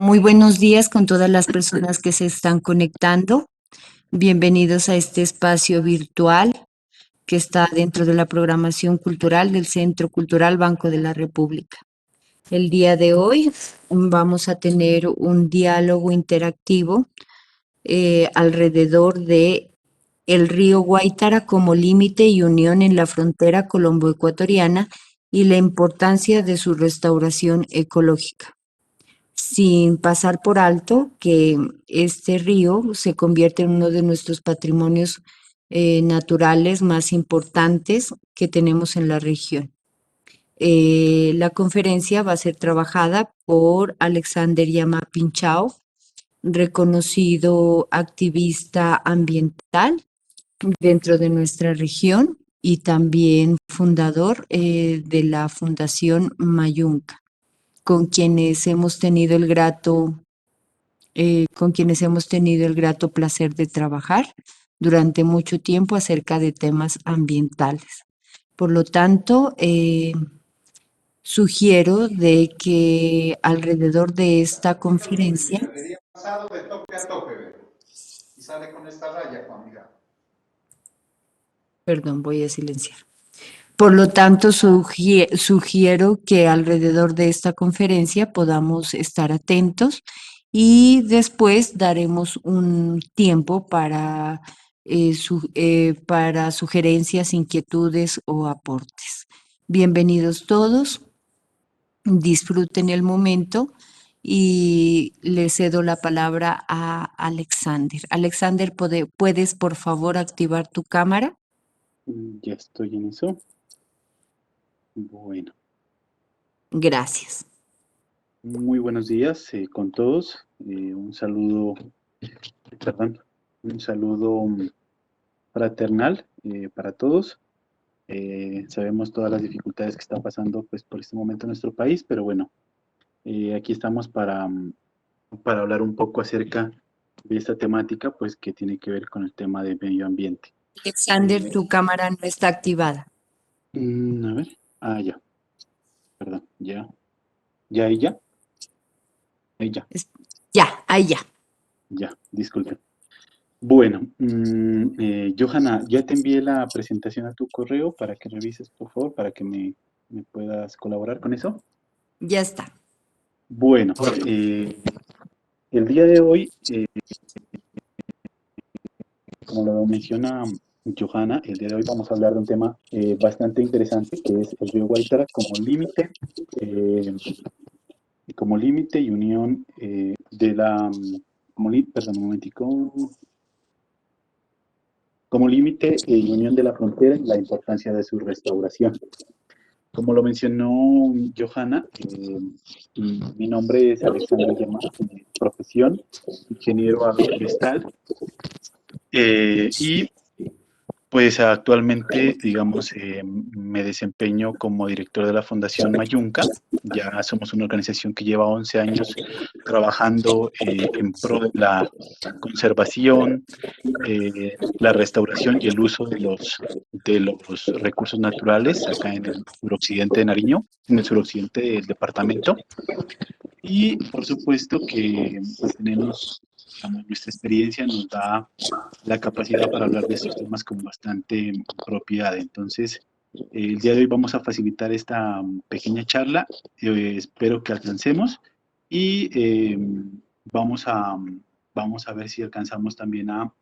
Muy buenos días con todas las personas que se están conectando. Bienvenidos a este espacio virtual que está dentro de la programación cultural del Centro Cultural Banco de la República. El día de hoy vamos a tener un diálogo interactivo alrededor de el río Guaitara como límite y unión en la frontera colombo-ecuatoriana y la importancia de su restauración ecológica, sin pasar por alto que este río se convierte en uno de nuestros patrimonios naturales más importantes que tenemos en la región. La conferencia va a ser trabajada por Alexander Yama Pinchao, reconocido activista ambiental dentro de nuestra región y también fundador de la Fundación Mayunca, con quienes hemos tenido el grato placer de trabajar durante mucho tiempo acerca de temas ambientales. Por lo tanto, sugiero de que alrededor de esta conferencia, Pasado de tope a tope, y sale con esta raya, amiga. perdón, voy a silenciar. Por lo tanto, sugiero que alrededor de esta conferencia podamos estar atentos y después daremos un tiempo para sugerencias, inquietudes o aportes. Bienvenidos todos, disfruten el momento y le cedo la palabra a Alexander. Alexander, ¿puedes por favor activar tu cámara? Ya estoy en eso. Bueno, Gracias. muy buenos días con todos. Un saludo fraternal para todos. Sabemos todas las dificultades que están pasando pues, por este momento en nuestro país, pero bueno, aquí estamos para hablar un poco acerca de esta temática, pues que tiene que ver con el tema de medio ambiente. Alexander, tu cámara no está activada. A ver, ya, perdón, ya, ahí ya. Ya, ahí ya. Ya, disculpe. Bueno, Johanna, ya te envié la presentación a tu correo para que revises, por favor, para que me puedas colaborar con eso. Ya está. Bueno, el día de hoy, como lo menciona Johanna, el día de hoy vamos a hablar de un tema bastante interesante, que es el río Guaitara como límite y unión de la, perdón, un momentico, como límite y unión de la frontera y la importancia de su restauración. Como lo mencionó Johanna, mi nombre es Alexander Llama, profesión, ingeniero agroforestal, y pues actualmente, digamos, me desempeño como director de la Fundación Mayunca. Ya somos una organización que lleva 11 años trabajando en pro de la conservación, la restauración y el uso de los recursos naturales acá en el suroccidente de Nariño, en el suroccidente del departamento. Y por supuesto que pues, tenemos, digamos, nuestra experiencia nos da la capacidad para hablar de estos temas con bastante propiedad. Entonces, el día de hoy vamos a facilitar esta pequeña charla, espero que alcancemos y vamos a ver si alcanzamos también a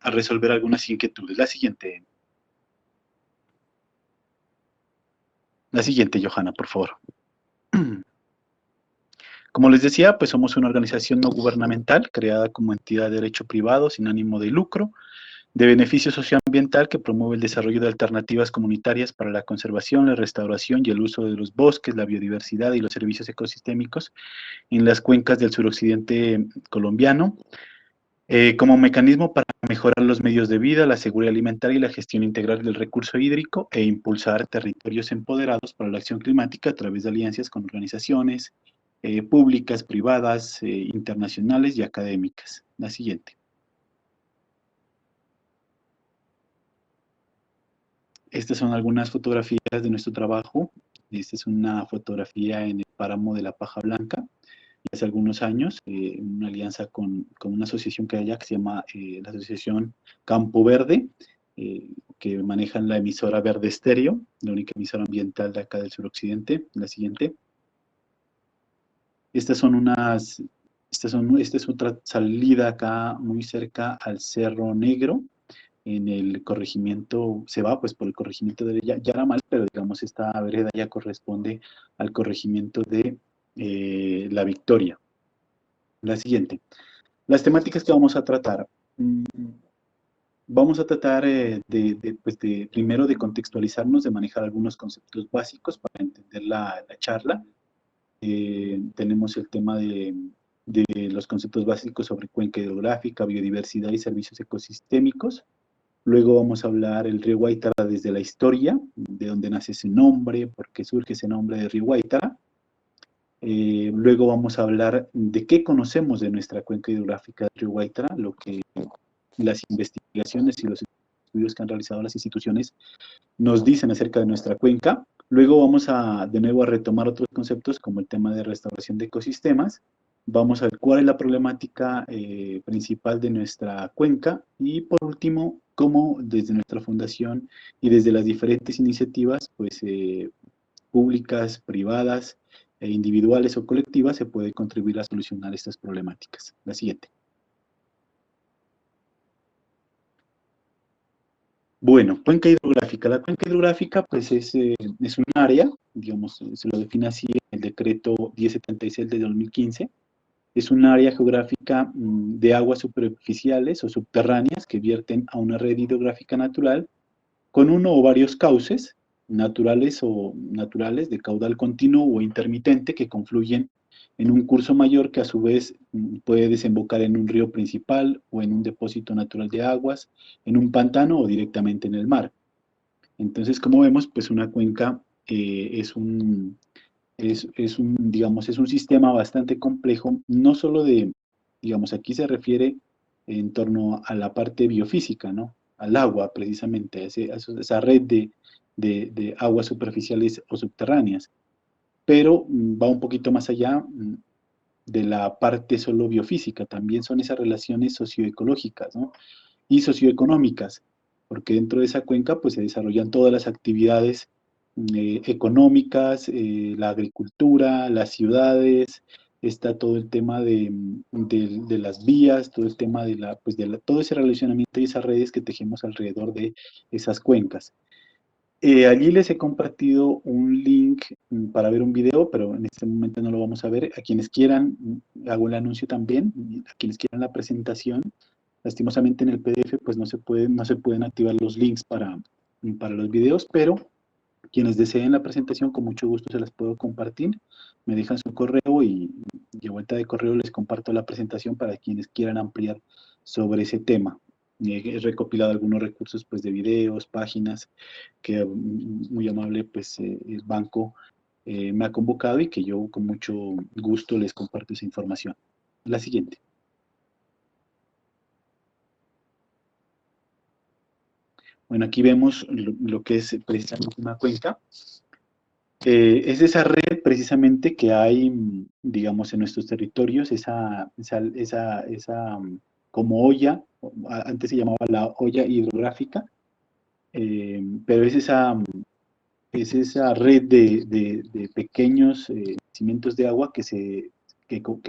resolver algunas inquietudes. La siguiente, Johanna, por favor. Como les decía, pues somos una organización no gubernamental creada como entidad de derecho privado sin ánimo de lucro, de beneficio socioambiental que promueve el desarrollo de alternativas comunitarias para la conservación, la restauración y el uso de los bosques, la biodiversidad y los servicios ecosistémicos en las cuencas del suroccidente colombiano, como mecanismo para mejorar los medios de vida, la seguridad alimentaria y la gestión integral del recurso hídrico e impulsar territorios empoderados para la acción climática a través de alianzas con organizaciones públicas, privadas, internacionales y académicas. La siguiente. Estas son algunas fotografías de nuestro trabajo. Esta es una fotografía en el páramo de la Paja Blanca, hace algunos años, en una alianza con una asociación que hay allá que se llama la Asociación Campo Verde, que manejan la emisora Verde Estéreo, la única emisora ambiental de acá del suroccidente. La siguiente. Esta es otra salida acá muy cerca al Cerro Negro, en el corregimiento, se va pues por el corregimiento de Yaramal, pero digamos esta vereda ya corresponde al corregimiento de La Victoria. La siguiente. Las temáticas que vamos a tratar. Vamos a tratar primero de contextualizarnos, de manejar algunos conceptos básicos para entender la charla. Tenemos el tema de los conceptos básicos sobre cuenca hidrográfica, biodiversidad y servicios ecosistémicos. Luego vamos a hablar el río Guaitara desde la historia, de dónde nace ese nombre, por qué surge ese nombre de río Guaitara. Luego vamos a hablar de qué conocemos de nuestra cuenca hidrográfica del río Guaitara, lo que las investigaciones y los estudios que han realizado las instituciones nos dicen acerca de nuestra cuenca. Luego vamos de nuevo a retomar otros conceptos como el tema de restauración de ecosistemas. Vamos a ver cuál es la problemática principal de nuestra cuenca y por último, cómo desde nuestra fundación y desde las diferentes iniciativas pues, públicas, privadas, individuales o colectivas se puede contribuir a solucionar estas problemáticas. La siguiente. Bueno, cuenca hidrográfica. La cuenca hidrográfica pues es un área, digamos, se lo define así en el decreto 1076 de 2015, es un área geográfica de aguas superficiales o subterráneas que vierten a una red hidrográfica natural con uno o varios cauces naturales de caudal continuo o intermitente que confluyen en un curso mayor que a su vez puede desembocar en un río principal o en un depósito natural de aguas, en un pantano o directamente en el mar. Entonces, como vemos, pues una cuenca digamos, es un sistema bastante complejo, no solo digamos, aquí se refiere en torno a la parte biofísica, ¿no? Al agua, precisamente, a esa red de aguas superficiales o subterráneas, pero va un poquito más allá de la parte solo biofísica, también son esas relaciones socioecológicas, ¿no? Y socioeconómicas, porque dentro de esa cuenca pues se desarrollan todas las actividades económicas, la agricultura, las ciudades, está todo el tema de las vías, todo el tema todo ese relacionamiento y esas redes que tejemos alrededor de esas cuencas. Allí les he compartido un link para ver un video, pero en este momento no lo vamos a ver. A quienes quieran, hago el anuncio también, a quienes quieran la presentación, lastimosamente en el PDF pues no se pueden activar los links para los videos, pero quienes deseen la presentación con mucho gusto se las puedo compartir. Me dejan su correo y a vuelta de correo les comparto la presentación para quienes quieran ampliar sobre ese tema. He recopilado algunos recursos pues, de videos, páginas, que muy amable pues, el banco me ha convocado y que yo con mucho gusto les comparto esa información. La siguiente. Bueno, aquí vemos lo que es precisamente una cuenca. Es esa red precisamente que hay, digamos, en nuestros territorios, esa como olla, antes se llamaba la olla hidrográfica, pero es esa red de pequeños cimientos de agua que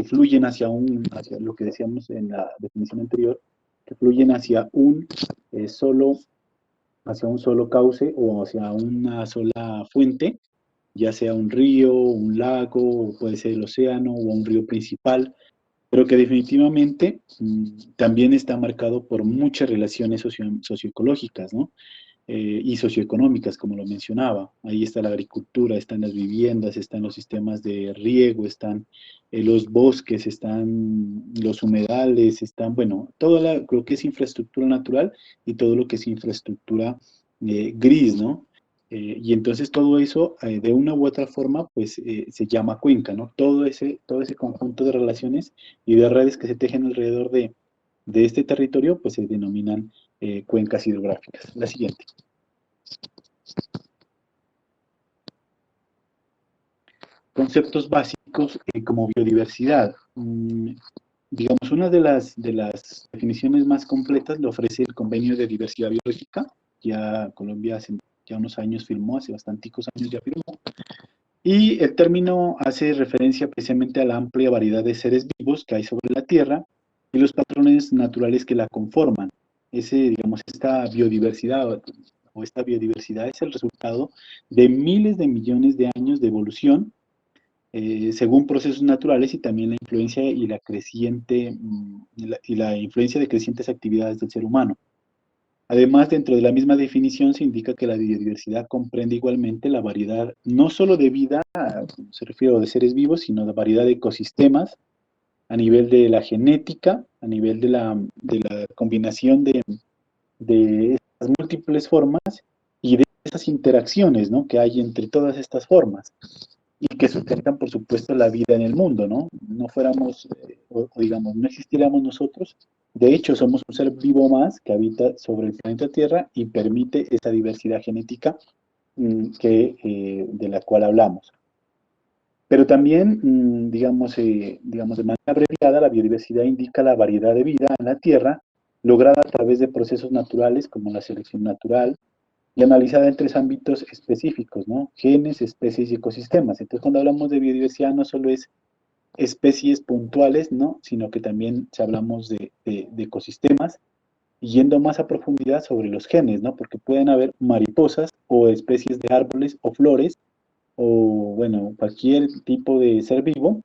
fluyen hacia lo que decíamos en la definición anterior, que fluyen hacia un solo cauce o hacia una sola fuente, ya sea un río, un lago, o puede ser el océano o un río principal, pero que definitivamente también está marcado por muchas relaciones socioecológicas, ¿no? Y socioeconómicas, como lo mencionaba. Ahí está la agricultura, están las viviendas, están los sistemas de riego, están los bosques, están los humedales, están, bueno, lo que es infraestructura natural y todo lo que es infraestructura gris, ¿no? Y entonces todo eso, de una u otra forma, pues se llama cuenca, ¿no? Todo ese conjunto de relaciones y de redes que se tejen alrededor de este territorio, pues se denominan cuencas hidrográficas. La siguiente. conceptos básicos como biodiversidad. Digamos, una de las definiciones más completas lo ofrece el Convenio de Diversidad Biológica. Ya Colombia hace ya unos años firmó, hace bastanticos años ya firmó. Y el término hace referencia precisamente a la amplia variedad de seres vivos que hay sobre la Tierra y los patrones naturales que la conforman. Digamos, esta biodiversidad es el resultado de miles de millones de años de evolución según procesos naturales y también la influencia y la influencia de crecientes actividades del ser humano. Además, dentro de la misma definición se indica que la biodiversidad comprende igualmente la variedad no solo de vida, se refiere a de seres vivos, sino de variedad de ecosistemas a nivel de la genética, a nivel de la combinación de estas múltiples formas y de esas interacciones, ¿no?, que hay entre todas estas formas y que sustentan, por supuesto, la vida en el mundo, ¿no? No fuéramos, digamos, no existiéramos nosotros. De hecho, somos un ser vivo más que habita sobre el planeta Tierra y permite esa diversidad genética de la cual hablamos. Pero también, digamos, de manera abreviada, la biodiversidad indica la variedad de vida en la Tierra lograda a través de procesos naturales como la selección natural, y analizada en tres ámbitos específicos, ¿no? Genes, especies y ecosistemas. Entonces, cuando hablamos de biodiversidad, no solo es especies puntuales, ¿no?, sino que también hablamos de ecosistemas, y yendo más a profundidad sobre los genes, ¿no? Porque pueden haber mariposas o especies de árboles o flores, o, bueno, cualquier tipo de ser vivo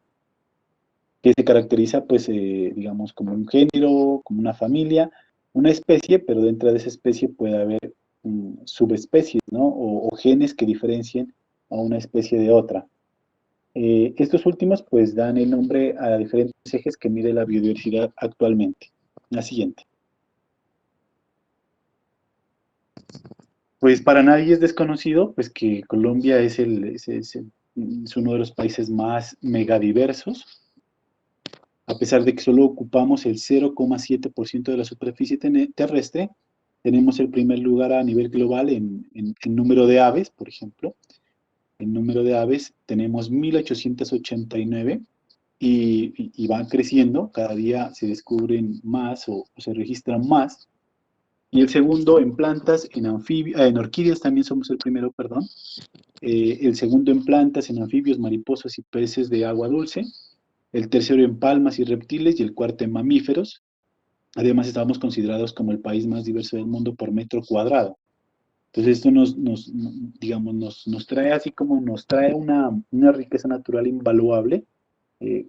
que se caracteriza, pues, digamos, como un género, como una familia, una especie, pero dentro de esa especie puede haber subespecies, ¿no? O genes que diferencien a una especie de otra. Estos últimos, pues, dan el nombre a diferentes ejes que mide la biodiversidad actualmente. La siguiente. Pues para nadie es desconocido, pues, que Colombia es uno de los países más megadiversos, a pesar de que solo ocupamos el 0,7% de la superficie terrestre. Tenemos el primer lugar a nivel global en número de aves, por ejemplo. En número de aves tenemos 1889 y van creciendo, cada día se descubren más o se registran más. Y el segundo en plantas, en orquídeas también somos el primero, perdón. El segundo en plantas, en anfibios, mariposas y peces de agua dulce. El tercero en palmas y reptiles y el cuarto en mamíferos. Además, estamos considerados como el país más diverso del mundo por metro cuadrado. Entonces, esto nos trae así como nos trae una riqueza natural invaluable,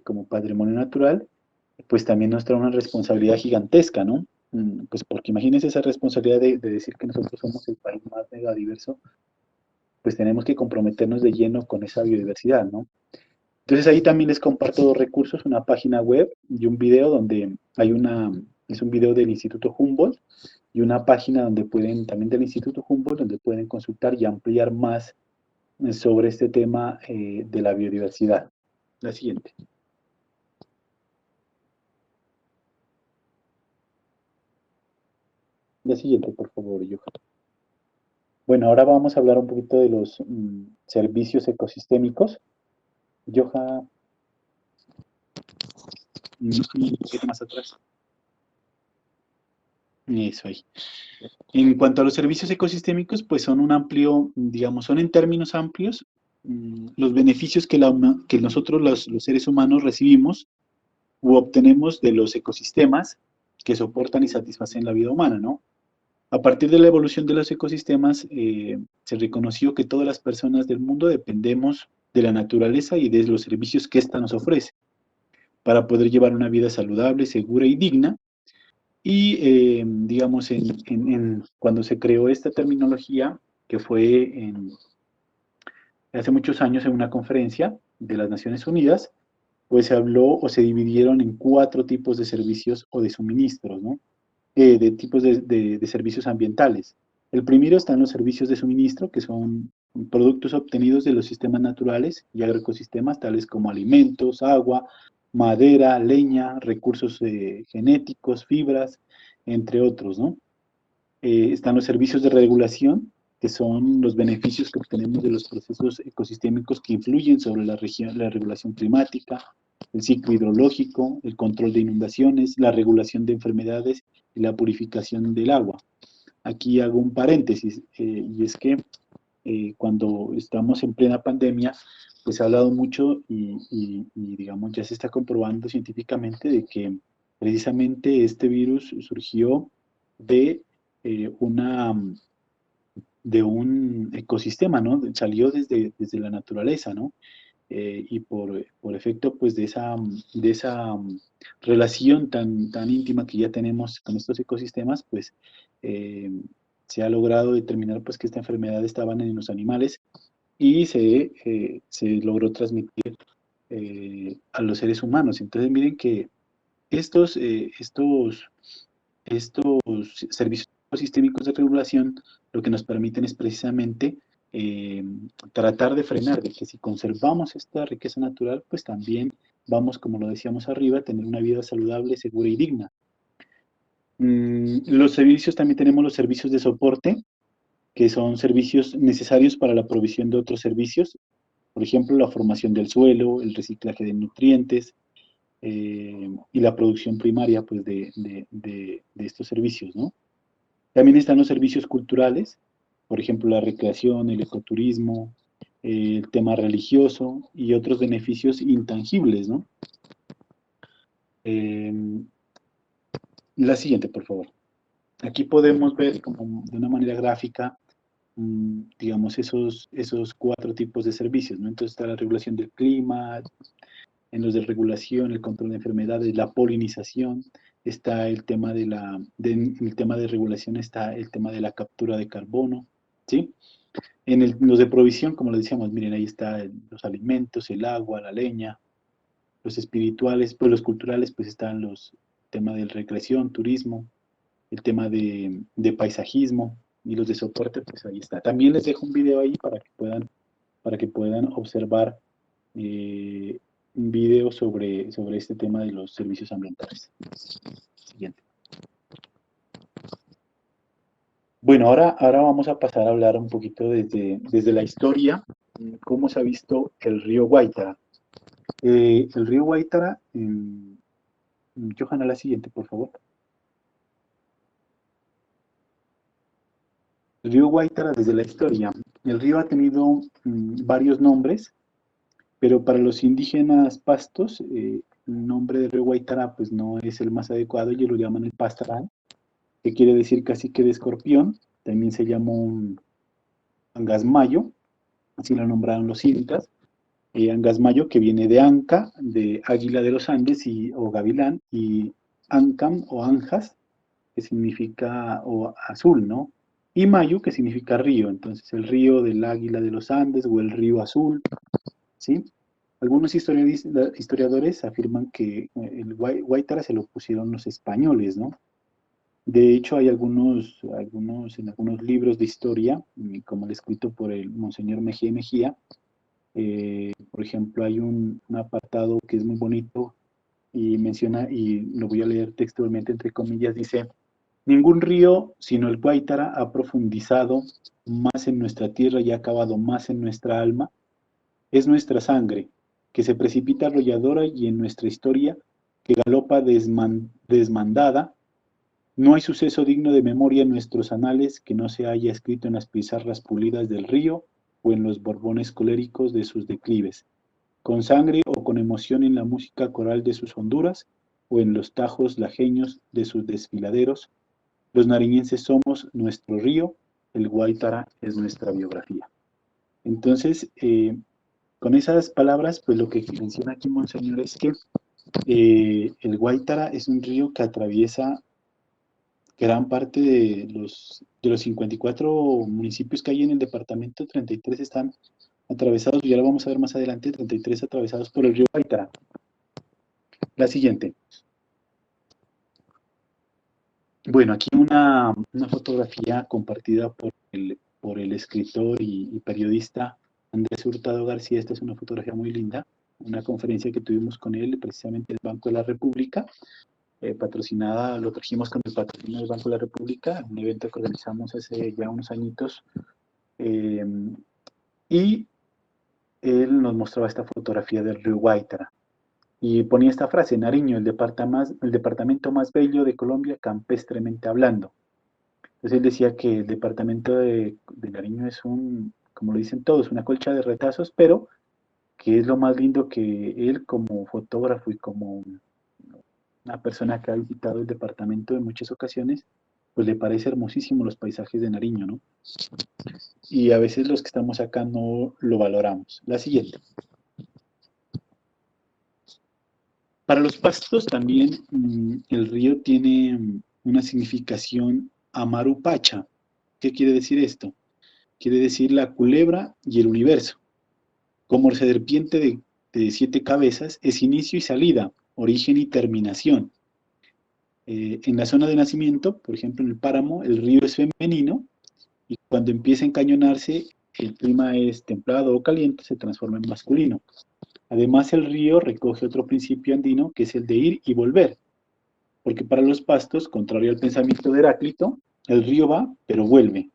como patrimonio natural, pues también nos trae una responsabilidad gigantesca, ¿no? Pues porque imagínense esa responsabilidad de decir que nosotros somos el país más megadiverso, pues tenemos que comprometernos de lleno con esa biodiversidad, ¿no? Entonces ahí también les comparto dos recursos, una página web y un video donde es un video del Instituto Humboldt y una página también del Instituto Humboldt, donde pueden consultar y ampliar más sobre este tema de la biodiversidad. La siguiente. La siguiente, por favor, Johan. Bueno, ahora vamos a hablar un poquito de los servicios ecosistémicos. Johan, un poquito más atrás. Eso ahí. En cuanto a los servicios ecosistémicos, pues son son en términos amplios, los beneficios que nosotros los seres humanos recibimos u obtenemos de los ecosistemas que soportan y satisfacen la vida humana, ¿no? A partir de la evolución de los ecosistemas, se reconoció que todas las personas del mundo dependemos de la naturaleza y de los servicios que ésta nos ofrece para poder llevar una vida saludable, segura y digna. Y, digamos, cuando se creó esta terminología, que fue hace muchos años en una conferencia de las Naciones Unidas, pues se habló o se dividieron en 4 tipos de servicios o de suministros, ¿no? De tipos de servicios ambientales. El primero están los servicios de suministro, que son productos obtenidos de los sistemas naturales y agroecosistemas, tales como alimentos, agua, madera, leña, recursos genéticos, fibras, entre otros, ¿no? Están los servicios de regulación, que son los beneficios que obtenemos de los procesos ecosistémicos que influyen sobre la regulación climática, el ciclo hidrológico, el control de inundaciones, la regulación de enfermedades y la purificación del agua. Aquí hago un paréntesis, y es que cuando estamos en plena pandemia, pues se ha hablado mucho y, digamos, ya se está comprobando científicamente de que precisamente este virus surgió de, de un ecosistema, ¿no? Salió desde la naturaleza, ¿no? Y por efecto, pues, de esa relación tan íntima que ya tenemos con estos ecosistemas, pues, eh, se ha logrado determinar, pues, que esta enfermedad estaba en los animales y se logró transmitir a los seres humanos. Entonces, miren que estos servicios ecosistémicos de regulación lo que nos permiten es precisamente eh, tratar de frenar, de que si conservamos esta riqueza natural, pues también vamos, como lo decíamos arriba, a tener una vida saludable, segura y digna. Los servicios, también tenemos los servicios de soporte, que son servicios necesarios para la provisión de otros servicios, por ejemplo, la formación del suelo, el reciclaje de nutrientes, y la producción primaria, pues, de estos servicios, ¿no? También están los servicios culturales, por ejemplo, la recreación, el ecoturismo, el tema religioso y otros beneficios intangibles, ¿no? La siguiente, por favor. Aquí podemos ver como de una manera gráfica, digamos, esos 4 tipos de servicios, ¿no? Entonces está la regulación del clima, en los de regulación, el control de enfermedades, la polinización, está el tema el tema de regulación, está el tema de la captura de carbono, ¿sí? Los de provisión, como les decíamos, miren, ahí están los alimentos, el agua, la leña, los espirituales, pues los culturales, pues están los temas de recreación, turismo, el tema de paisajismo, y los de soporte, pues ahí está. También les dejo un video ahí para que puedan observar un video sobre este tema de los servicios ambientales. Siguiente. Bueno, ahora vamos a pasar a hablar un poquito desde la historia, cómo se ha visto el río Guaitara. El río Guaitara, Johanna, la siguiente, por favor. El río Guaitara desde la historia. El río ha tenido varios nombres, pero para los indígenas pastos, el nombre del río Guaitara pues no es el más adecuado, ellos lo llaman el Pastaral, que quiere decir cacique de escorpión. También se llamó Angasmayo, así lo nombraron los incas. Angasmayo, que viene de Anca, de águila de los Andes, o gavilán, y Ancam o Anjas, que significa o azul, ¿no? Y Mayu, que significa río. Entonces, el río del águila de los Andes o el río azul, ¿sí? Algunos historiadores afirman que el Guaitara se lo pusieron los españoles, ¿no? De hecho, hay en algunos libros de historia, como el escrito por el Monseñor Mejía y Mejía, por ejemplo, hay un apartado que es muy bonito y menciona, y lo voy a leer textualmente entre comillas, dice: ningún río sino el Guaitara ha profundizado más en nuestra tierra y ha acabado más en nuestra alma. Es nuestra sangre, que se precipita arrolladora, y en nuestra historia, que galopa desmandada. No hay suceso digno de memoria en nuestros anales que no se haya escrito en las pizarras pulidas del río o en los borbones coléricos de sus declives, con sangre o con emoción en la música coral de sus honduras o en los tajos lajeños de sus desfiladeros. Los nariñenses somos nuestro río, el Guaitara es nuestra biografía. Entonces, con esas palabras, pues lo que menciona aquí Monseñor es que el Guaitara es un río que atraviesa gran parte de los 54 municipios que hay en el departamento. 33 están atravesados, ya lo vamos a ver más adelante, 33 atravesados por el río Guaitara. La siguiente. Bueno, aquí una fotografía compartida por el escritor y periodista Andrés Hurtado García. Esta es una fotografía muy linda, una conferencia que tuvimos con él precisamente en el Banco de la República, patrocinada, lo trajimos con el patrocinio del Banco de la República, un evento que organizamos hace ya unos añitos Eh, y él nos mostraba esta fotografía del río Guaitara y ponía esta frase: Nariño, el departamento más bello de Colombia, campestremente hablando. Entonces él decía que el departamento de Nariño es como lo dicen todos, una colcha de retazos, pero que es lo más lindo que él como fotógrafo y como una persona que ha visitado el departamento en muchas ocasiones, pues le parece hermosísimo los paisajes de Nariño, ¿no? Y a veces los que estamos acá no lo valoramos. La siguiente. Para los pastos también el río tiene una significación amarupacha. ¿Qué quiere decir esto? Quiere decir la culebra y el universo. Como serpiente de 7 cabezas, es inicio y salida, origen y terminación. En la zona de nacimiento, por ejemplo en el páramo, el río es femenino y cuando empieza a encañonarse, el clima es templado o caliente, se transforma en masculino. Además, el río recoge otro principio andino que es el de ir y volver, porque para los pastos, contrario al pensamiento de Heráclito, el río va, pero vuelve.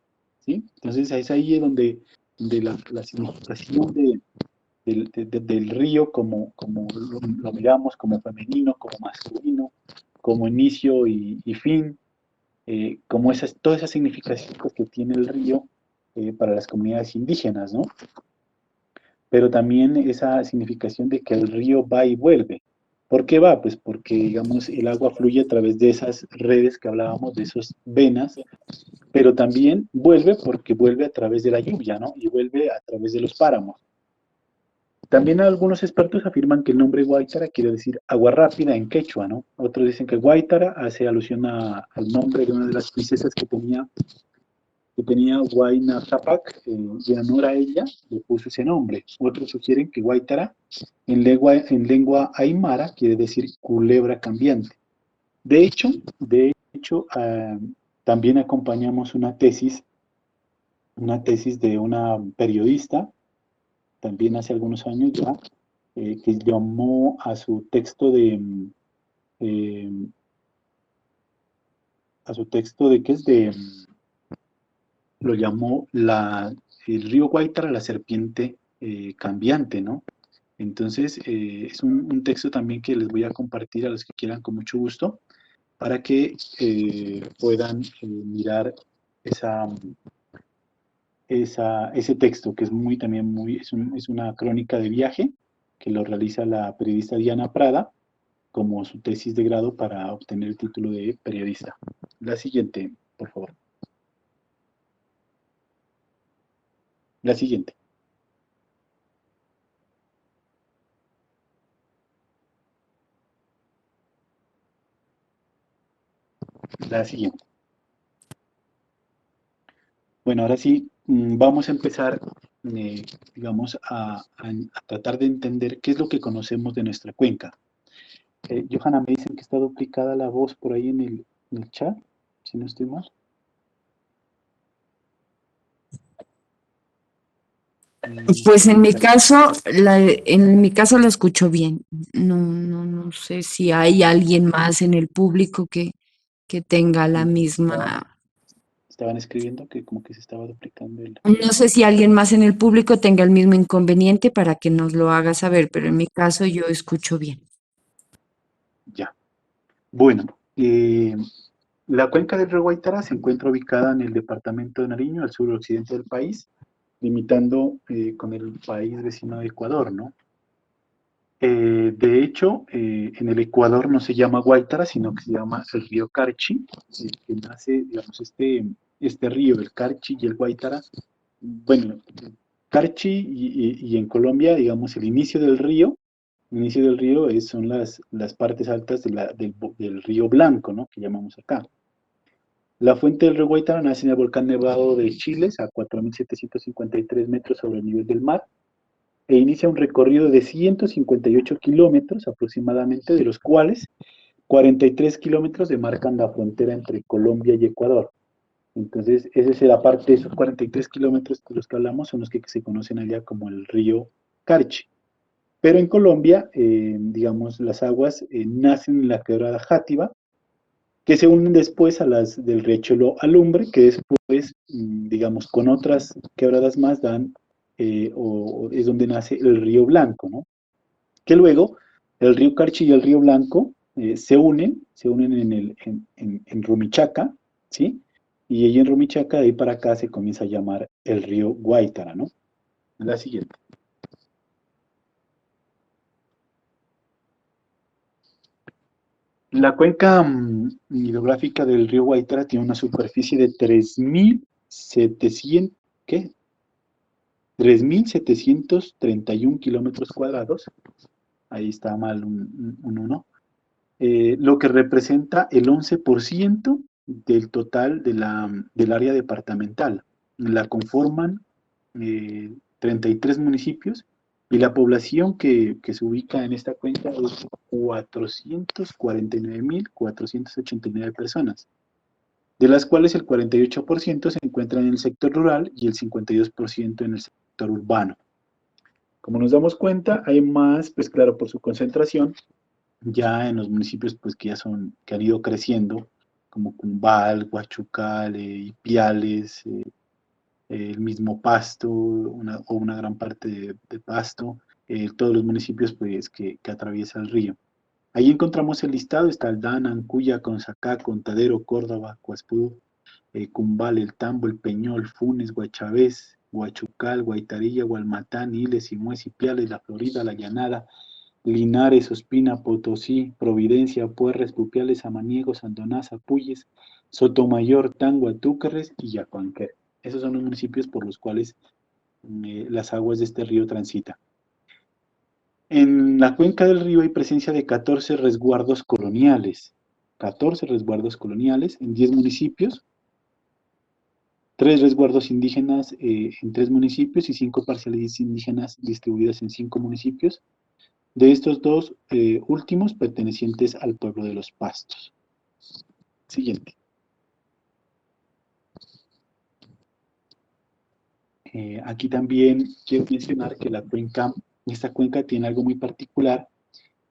¿Sí? Entonces es ahí donde la significación del río como lo miramos, como femenino, como masculino, como inicio y fin, como toda esa significación que tiene el río para las comunidades indígenas, ¿no? Pero también esa significación de que el río va y vuelve. ¿Por qué va? Pues porque, digamos, el agua fluye a través de esas redes que hablábamos, de esas venas, pero también vuelve porque vuelve a través de la lluvia, ¿no? Y vuelve a través de los páramos. También algunos expertos afirman que el nombre Guaitara quiere decir agua rápida en quechua, ¿no? Otros dicen que Guaitara hace alusión al nombre de una de las princesas que tenía Huayna Capac, y en honor a ella le puso ese nombre. Otros sugieren que Guaitara en lengua aymara quiere decir culebra cambiante. De hecho, también acompañamos una tesis de una periodista, también hace algunos años ya, que llamó eh, a su texto de que es de, lo llamó el río Guaitara, la serpiente cambiante, ¿no? Entonces, es un texto también que les voy a compartir a los que quieran con mucho gusto, para que puedan mirar ese texto, que es es una crónica de viaje, que lo realiza la periodista Diana Prada, como su tesis de grado para obtener el título de periodista. La siguiente, por favor. La siguiente. La siguiente. Bueno, ahora sí, vamos a empezar, digamos, a tratar de entender qué es lo que conocemos de nuestra cuenca. Johanna, me dicen que está duplicada la voz por ahí en el chat, si no estoy mal. Pues en mi caso la escucho bien. No, no, no sé si hay alguien más en el público que tenga la misma. Estaban escribiendo que como que se estaba duplicando el... No sé si alguien más en el público tenga el mismo inconveniente para que nos lo haga saber, pero en mi caso yo escucho bien. Ya. Bueno, la cuenca del río Guaitara se encuentra ubicada en el departamento de Nariño, al suroccidente del país, limitando con el país vecino de Ecuador, ¿no? De hecho, en el Ecuador no se llama Guaitara, sino que se llama el río Carchi, que nace, digamos, este río, el Carchi y el Guaitara. Bueno, Carchi y en Colombia, digamos, el inicio del río son las partes altas del río Blanco, ¿no? Que llamamos acá. La fuente del río Guaitara nace en el volcán Nevado de Chiles, a 4.753 metros sobre el nivel del mar, e inicia un recorrido de 158 kilómetros aproximadamente, de los cuales 43 kilómetros demarcan la frontera entre Colombia y Ecuador. Entonces, esa es la parte de esos 43 kilómetros de los que hablamos, son los que se conocen allá como el río Carchi. Pero en Colombia, digamos, las aguas nacen en la quebrada Játiva, que se unen después a las del riachuelo Alumbre, que después, digamos, con otras quebradas más dan, o es donde nace el río Blanco, ¿no? Que luego el río Carchi y el río Blanco se unen en Rumichaca, ¿sí? Y ahí en Rumichaca, de ahí para acá se comienza a llamar el río Guaitara, ¿no? La siguiente. La cuenca hidrográfica del río Guaitara tiene una superficie de 3.700, ¿qué? 3.731 kilómetros cuadrados. Ahí está mal un 1. Lo que representa el 11% del total del área departamental. La conforman 33 municipios y la población que se ubica en esta cuenca es 449.489 personas, de las cuales el 48% se encuentra en el sector rural y el 52% en el sector urbano. Como nos damos cuenta, hay más, pues claro, por su concentración, ya en los municipios pues que han ido creciendo, como Cumbal, Huachucal, Ipiales, el mismo Pasto, o una gran parte de Pasto, todos los municipios pues que atraviesa el río. Ahí encontramos el listado, está Aldana, Ancuya, Consacá, Contadero, Córdoba, Coaspú, Cumbal, El Tambo, El Peñol, Funes, Guachavés, Huachucal, Guaitarilla, Gualmatán, Iles, Simués, Ipiales, La Florida, La Llanada, Linares, Ospina, Potosí, Providencia, Puerres, Pupiales, Samaniego, Sandonaza, Puyes, Sotomayor, Tangua, Túcares y Yacuanquer. Esos son los municipios por los cuales las aguas de este río transitan. En la cuenca del río hay presencia de 14 resguardos coloniales. 14 resguardos coloniales en 10 municipios, 3 resguardos indígenas en 3 municipios y 5 parcialidades indígenas distribuidas en 5 municipios. De estos dos últimos pertenecientes al pueblo de los Pastos. Siguiente. Aquí también quiero mencionar que esta cuenca tiene algo muy particular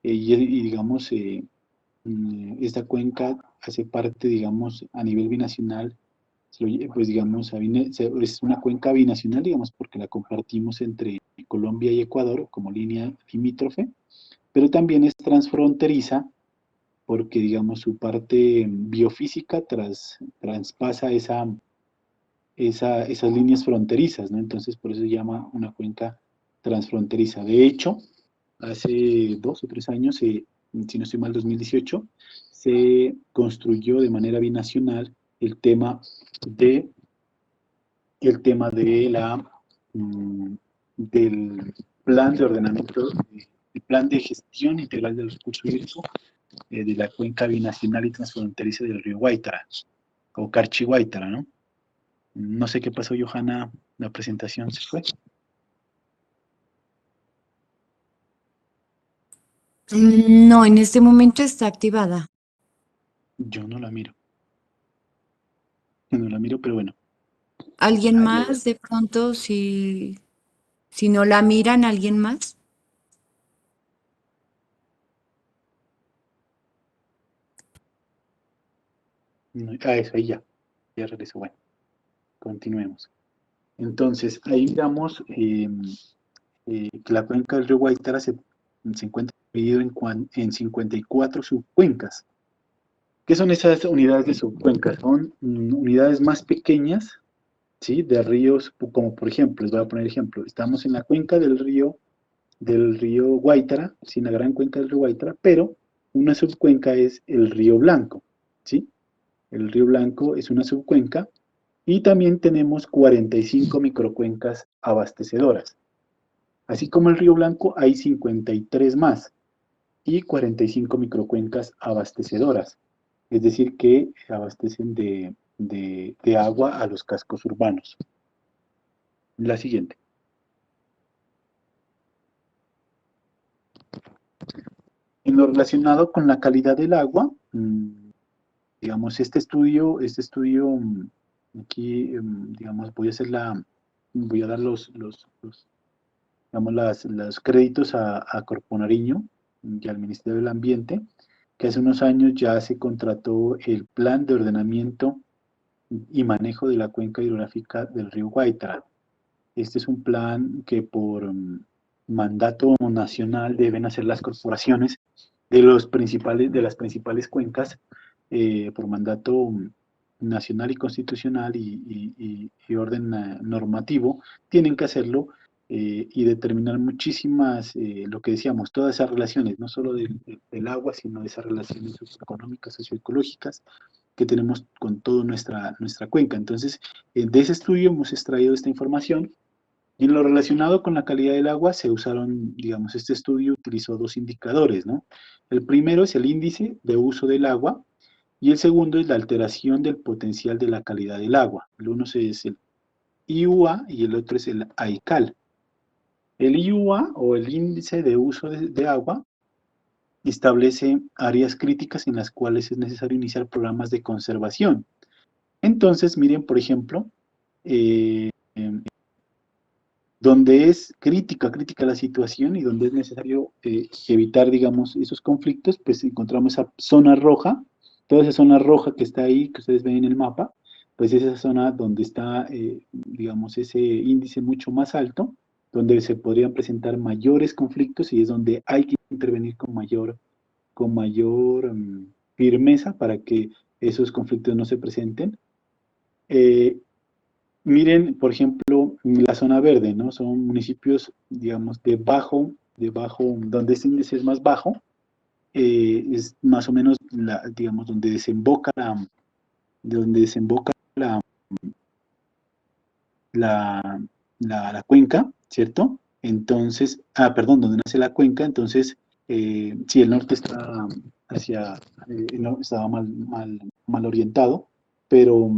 y digamos, esta cuenca hace parte, digamos, a nivel binacional, pues digamos, es una cuenca binacional, digamos, porque la compartimos entre Colombia y Ecuador como línea limítrofe, pero también es transfronteriza porque, digamos, su parte biofísica traspasa esas líneas fronterizas, ¿no? Entonces, por eso se llama una cuenca transfronteriza. De hecho, hace 2 o 3 años, si no estoy mal, 2018, se construyó de manera binacional el tema de del plan de ordenamiento, el plan de gestión integral de los recursos hídricos de la cuenca binacional y transfronteriza del río Guaitara, o Carchi Guaitara, ¿no? No sé qué pasó, Johanna, la presentación se fue. No, en este momento está activada. Yo no la miro. Yo no la miro, pero bueno. ¿Alguien Ahí la más de pronto, si no la miran, alguien más? eso, ahí ya. Ya regresó. Bueno, continuemos. Entonces, ahí miramos que la cuenca del río Guaitara se encuentra dividido en 54 subcuencas. ¿Qué son esas unidades de subcuencas? Son unidades más pequeñas, ¿sí? De ríos, como por ejemplo, les voy a poner ejemplo, estamos en la cuenca del río Guaitara, ¿sí? En la gran cuenca del río Guaitara, pero una subcuenca es el río Blanco, ¿sí? El río Blanco es una subcuenca y también tenemos 45 microcuencas abastecedoras. Así como el río Blanco hay 53 más y 45 microcuencas abastecedoras, es decir, que abastecen de agua a los cascos urbanos. La siguiente. En lo relacionado con la calidad del agua, digamos, este estudio, aquí, digamos, voy a dar digamos, los créditos a Corpo Nariño y al Ministerio del Ambiente, que hace unos años ya se contrató el Plan de Ordenamiento y Manejo de la Cuenca Hidrográfica del río Guaitara. Este es un plan que por mandato nacional deben hacer las corporaciones de las principales cuencas, por mandato nacional y constitucional y orden normativo, tienen que hacerlo y determinar muchísimas, lo que decíamos, todas esas relaciones, no solo del agua, sino de esas relaciones socioeconómicas, socioecológicas que tenemos con toda nuestra cuenca. Entonces, de ese estudio hemos extraído esta información y en lo relacionado con la calidad del agua se usaron, digamos, este estudio utilizó dos indicadores, ¿no? El primero es el índice de uso del agua y el segundo es la alteración del potencial de la calidad del agua. El uno es el IUA y el otro es el AICAL. El IUA o el índice de uso de agua establece áreas críticas en las cuales es necesario iniciar programas de conservación. Entonces, miren, por ejemplo, donde es crítica la situación y donde es necesario evitar, digamos, esos conflictos, pues encontramos esa zona roja, toda esa zona roja que está ahí, que ustedes ven en el mapa, pues es esa zona donde está, digamos, ese índice mucho más alto, donde se podrían presentar mayores conflictos y es donde hay que intervenir con mayor firmeza para que esos conflictos no se presenten. Miren, por ejemplo, la zona verde, ¿no? Son municipios, digamos, donde este índice es más bajo, es más o menos, digamos, donde desemboca la cuenca, ¿cierto? Entonces, perdón, donde nace la cuenca, entonces, sí, el norte está no, estaba mal orientado, pero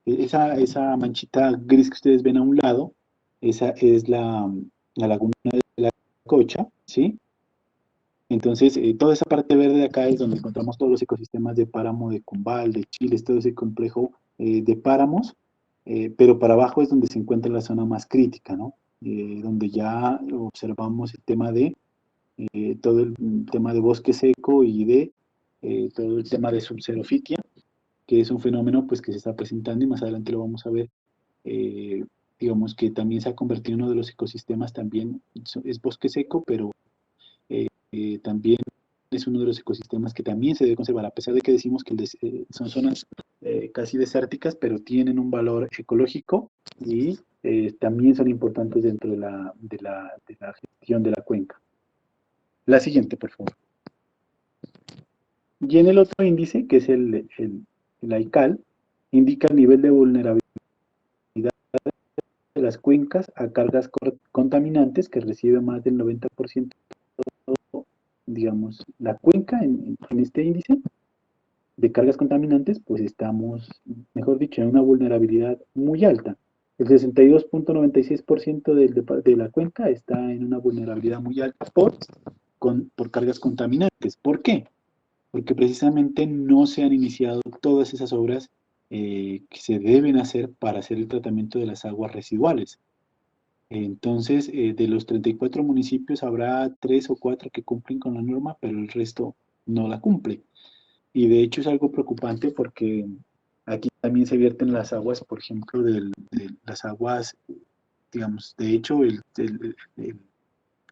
esa manchita gris que ustedes ven a un lado, esa es la laguna de la Cocha, ¿sí? Entonces, toda esa parte verde de acá es donde encontramos todos los ecosistemas de páramo de Cumbal, de Chiles, todo ese complejo de páramos, pero para abajo es donde se encuentra la zona más crítica, ¿no? Donde ya observamos el tema de todo el tema de bosque seco y de todo el tema de subxerofitia, que es un fenómeno pues que se está presentando y más adelante lo vamos a ver, digamos que también se ha convertido en uno de los ecosistemas, también es bosque seco, pero también es uno de los ecosistemas que también se debe conservar, a pesar de que decimos que son zonas casi desérticas, pero tienen un valor ecológico y también son importantes dentro de la gestión de la cuenca. La siguiente, por favor. Y en el otro índice, que es el AICAL, indica el nivel de vulnerabilidad de las cuencas a cargas contaminantes que recibe más del 90%, digamos, la cuenca en este índice de cargas contaminantes, pues estamos, mejor dicho, en una vulnerabilidad muy alta. El 62.96% de la cuenca está en una vulnerabilidad muy alta por cargas contaminantes. ¿Por qué? Porque precisamente no se han iniciado todas esas obras que se deben hacer para hacer el tratamiento de las aguas residuales. Entonces, de los 34 municipios habrá 3 o 4 que cumplen con la norma, pero el resto no la cumple. Y de hecho es algo preocupante porque aquí también se vierten las aguas, por ejemplo, de las aguas, digamos, de hecho el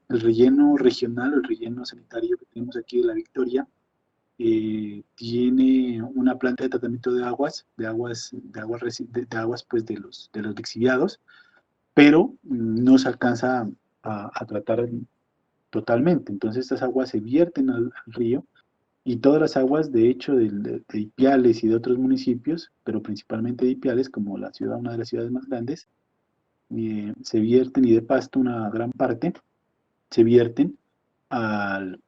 relleno regional, el relleno sanitario que tenemos aquí de La Victoria, tiene una planta de tratamiento de aguas pues de los lixiviados, pero no se alcanza a tratar totalmente. Entonces estas aguas se vierten al río y todas las aguas, de hecho, de Ipiales y de otros municipios, pero principalmente de Ipiales, como una de las ciudades más grandes, se vierten, y de Pasto una gran parte, se vierten al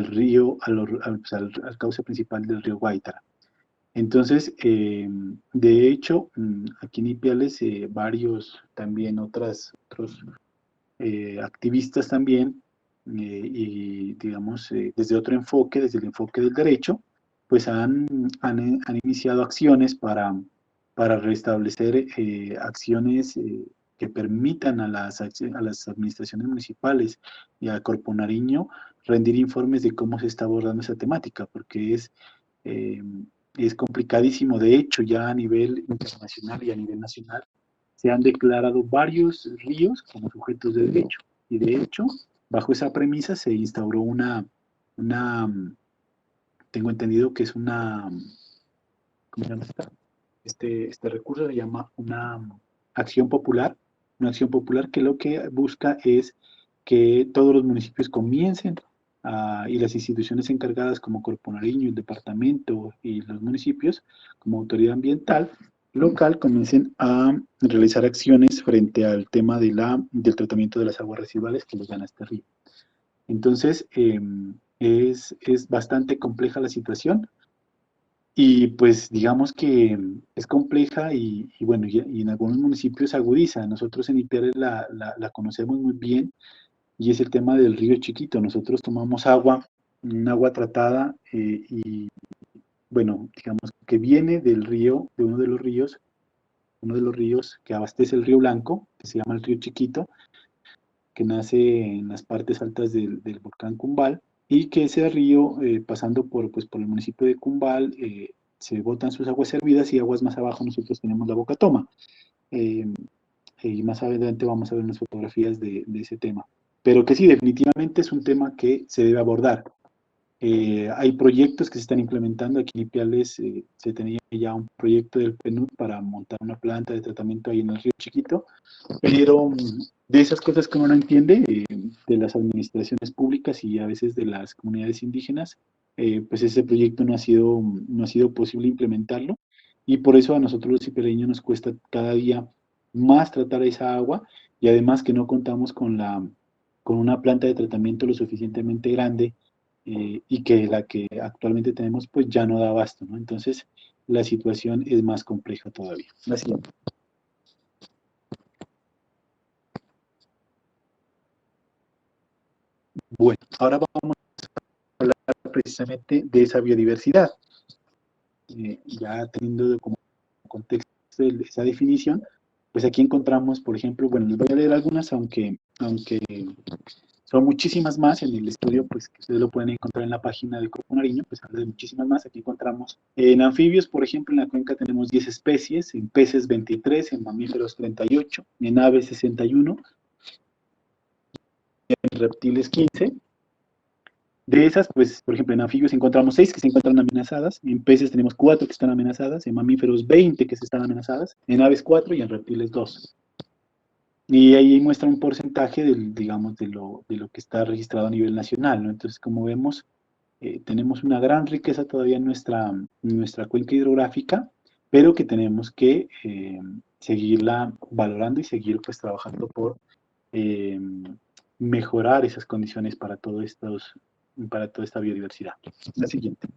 río, pues, al cauce principal del río Guaitara. Entonces, de hecho, aquí en Ipiales, varios también otros activistas también, y digamos, desde otro enfoque, desde el enfoque del derecho, pues han iniciado acciones para restablecer acciones que permitan a las administraciones municipales y a Corpo Nariño rendir informes de cómo se está abordando esa temática, porque es complicadísimo. De hecho, ya a nivel internacional y a nivel nacional se han declarado varios ríos como sujetos de derecho. Y de hecho, bajo esa premisa se instauró una tengo entendido que es ¿cómo se llama esta? Este recurso se llama acción popular, una acción popular que lo que busca es que todos los municipios comiencen y las instituciones encargadas como Corpo Nariño, el departamento y los municipios como autoridad ambiental local comiencen a realizar acciones frente al tema del tratamiento de las aguas residuales que llegan a este río. Entonces, es bastante compleja la situación. Y pues digamos que es compleja y bueno, y en algunos municipios se agudiza. Nosotros en Ipiales la conocemos muy bien y es el tema del río Chiquito. Nosotros tomamos agua, un agua tratada y bueno, digamos que viene del río, de uno de los ríos que abastece el río Blanco, que se llama el río Chiquito, que nace en las partes altas del volcán Cumbal, y que ese río, pasando por el municipio de Cumbal, se botan sus aguas servidas y aguas más abajo nosotros tenemos la Boca Toma. Eh, y más adelante vamos a ver unas fotografías de ese tema. Pero que sí, definitivamente es un tema que se debe abordar. Hay proyectos que se están implementando. Aquí en Ipiales se tenía ya un proyecto del PNUD para montar una planta de tratamiento ahí en el río Chiquito, pero de esas cosas que uno no entiende, de las administraciones públicas y a veces de las comunidades indígenas, pues ese proyecto no ha sido posible implementarlo, y por eso a nosotros los ipialeños nos cuesta cada día más tratar esa agua, y además que no contamos con una planta de tratamiento lo suficientemente grande, y que la que actualmente tenemos pues ya no da abasto, ¿no? Entonces la situación es más compleja todavía. La siguiente. Bueno, ahora vamos a hablar precisamente de esa biodiversidad. Ya teniendo como contexto esa definición, pues aquí encontramos, por ejemplo, bueno, les voy a leer algunas, aunque son muchísimas más. En el estudio, pues que ustedes lo pueden encontrar en la página de Corpo Nariño, pues habla de muchísimas más. Aquí encontramos en anfibios, por ejemplo, en la cuenca tenemos 10 especies, en peces 23, en mamíferos 38, en aves 61, en reptiles 15. De esas, pues, por ejemplo, en anfibios encontramos 6 que se encuentran amenazadas, en peces tenemos 4 que están amenazadas, en mamíferos 20 que se están amenazadas, en aves 4 y en reptiles 2. Y ahí muestra un porcentaje digamos, de lo que está registrado a nivel nacional, ¿no? Entonces, como vemos, tenemos una gran riqueza todavía en nuestra cuenca hidrográfica, pero que tenemos que seguirla valorando y seguir pues trabajando por eh, mejorar esas condiciones para toda esta biodiversidad. La siguiente.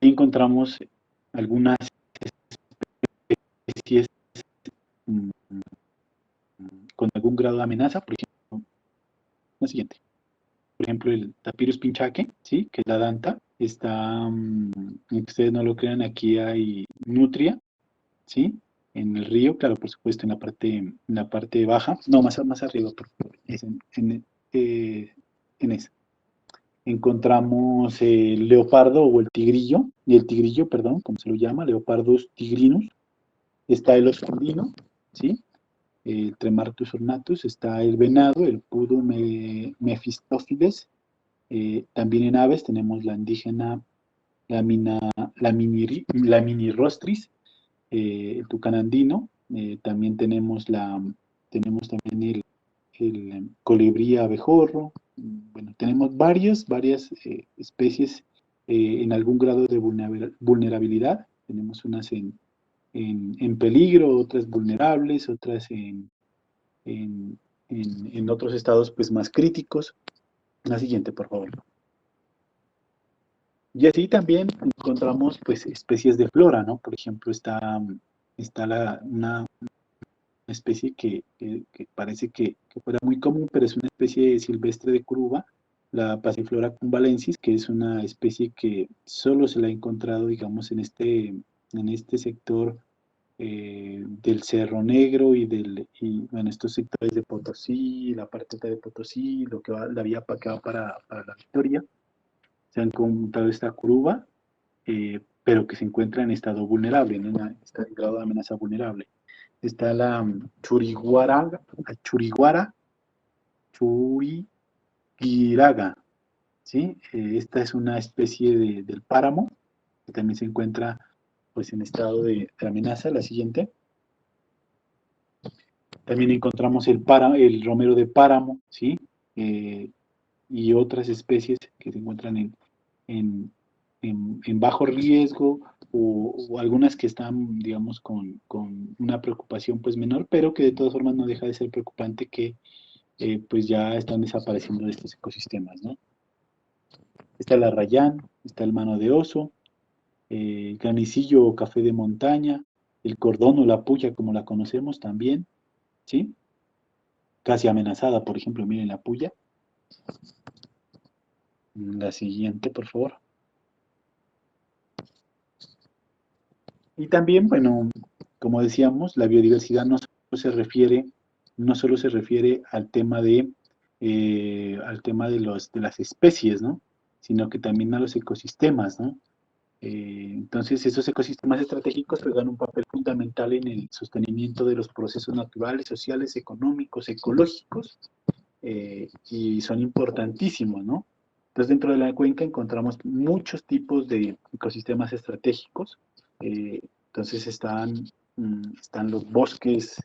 Ahí encontramos algunas especies con algún grado de amenaza, por ejemplo, la siguiente. Por ejemplo, el Tapirus pinchaque, ¿sí? Que es la danta. Está, aunque ustedes no lo crean, aquí hay nutria, ¿sí? En el río, claro, por supuesto, en la parte baja, no, más arriba, por favor, es en esa. Encontramos el leopardo o el tigrillo, perdón, como se lo llama, Leopardus tigrinus. Está el oso andino, ¿sí? El Tremartus ornatus, está el venado, el Pudum mephistophiles. También en aves tenemos la indígena, la minirostris, el tucán andino. También tenemos también el colibrí abejorro. Bueno, tenemos varias especies en algún grado de vulnerabilidad. Tenemos unas en peligro, otras vulnerables, otras en otros estados pues más críticos. La siguiente, por favor. Y así también encontramos pues especies de flora, ¿no? Por ejemplo, está una especie que parece que fuera muy común, pero es una especie silvestre de Curuba, la Passiflora cumbalensis, que es una especie que solo se la ha encontrado, digamos, en este sector del Cerro Negro y bueno, estos sectores de Potosí, la parte alta de Potosí, lo que va, la vía que va para la Victoria, se han encontrado esta curva, pero que se encuentra en estado vulnerable, ¿no? Está en grado de amenaza vulnerable. Está la Churiguara, Churiguiraga, ¿sí? Esta es una especie del páramo, que también se encuentra pues en estado de amenaza. La siguiente. También encontramos el romero de páramo, ¿sí? Y otras especies que se encuentran en bajo riesgo o algunas que están, digamos, con una preocupación pues menor, pero que de todas formas no deja de ser preocupante que pues ya están desapareciendo de estos ecosistemas, ¿no? Está el arrayán, está el mano de oso, el granicillo o café de montaña, el cordón o la puya como la conocemos también, ¿sí? Casi amenazada, por ejemplo, miren la puya. La siguiente, por favor. Y también, bueno, como decíamos, la biodiversidad no solo se refiere al tema de las especies, ¿no? Sino que también a los ecosistemas, ¿no? Entonces, esos ecosistemas estratégicos juegan un papel fundamental en el sostenimiento de los procesos naturales, sociales, económicos, ecológicos, y son importantísimos, ¿no? Entonces, dentro de la cuenca encontramos muchos tipos de ecosistemas estratégicos. Entonces, están los bosques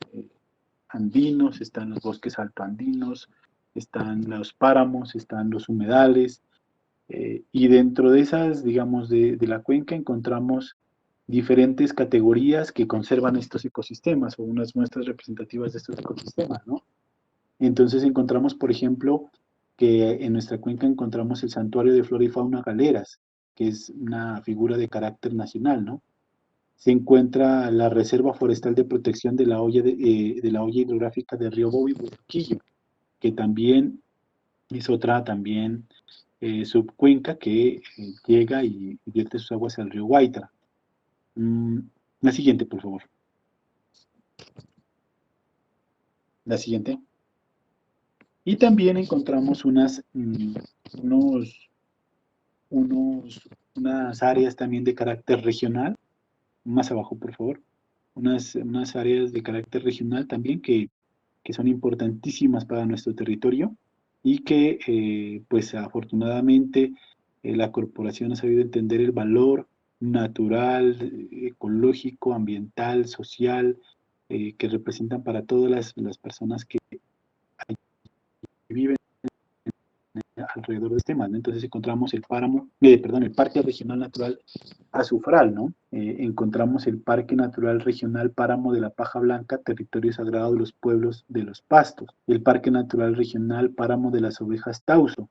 andinos, están los bosques altoandinos, están los páramos, están los humedales, y dentro de esas, digamos, de la cuenca encontramos diferentes categorías que conservan estos ecosistemas o unas muestras representativas de estos ecosistemas, ¿no? Entonces encontramos, por ejemplo, que en nuestra cuenca encontramos el Santuario de Flora y Fauna Galeras, que es una figura de carácter nacional, ¿no? Se encuentra la Reserva Forestal de Protección de la olla hidrográfica del río Bobi Burquillo, que también es otra también subcuenca que llega y vierte sus aguas al río Guaitra. La siguiente, por favor. La siguiente. Y también encontramos unas áreas también de carácter regional, más abajo por favor, unas áreas de carácter regional también que son importantísimas para nuestro territorio y que pues afortunadamente la corporación ha sabido entender el valor natural, ecológico, ambiental, social, que representan para todas las personas que viven alrededor de este tema, ¿no? Entonces encontramos el el Parque Regional Natural Azufral, ¿no? Encontramos el Parque Natural Regional Páramo de la Paja Blanca, territorio sagrado de los pueblos de los Pastos, el Parque Natural Regional Páramo de las Ovejas Tauso,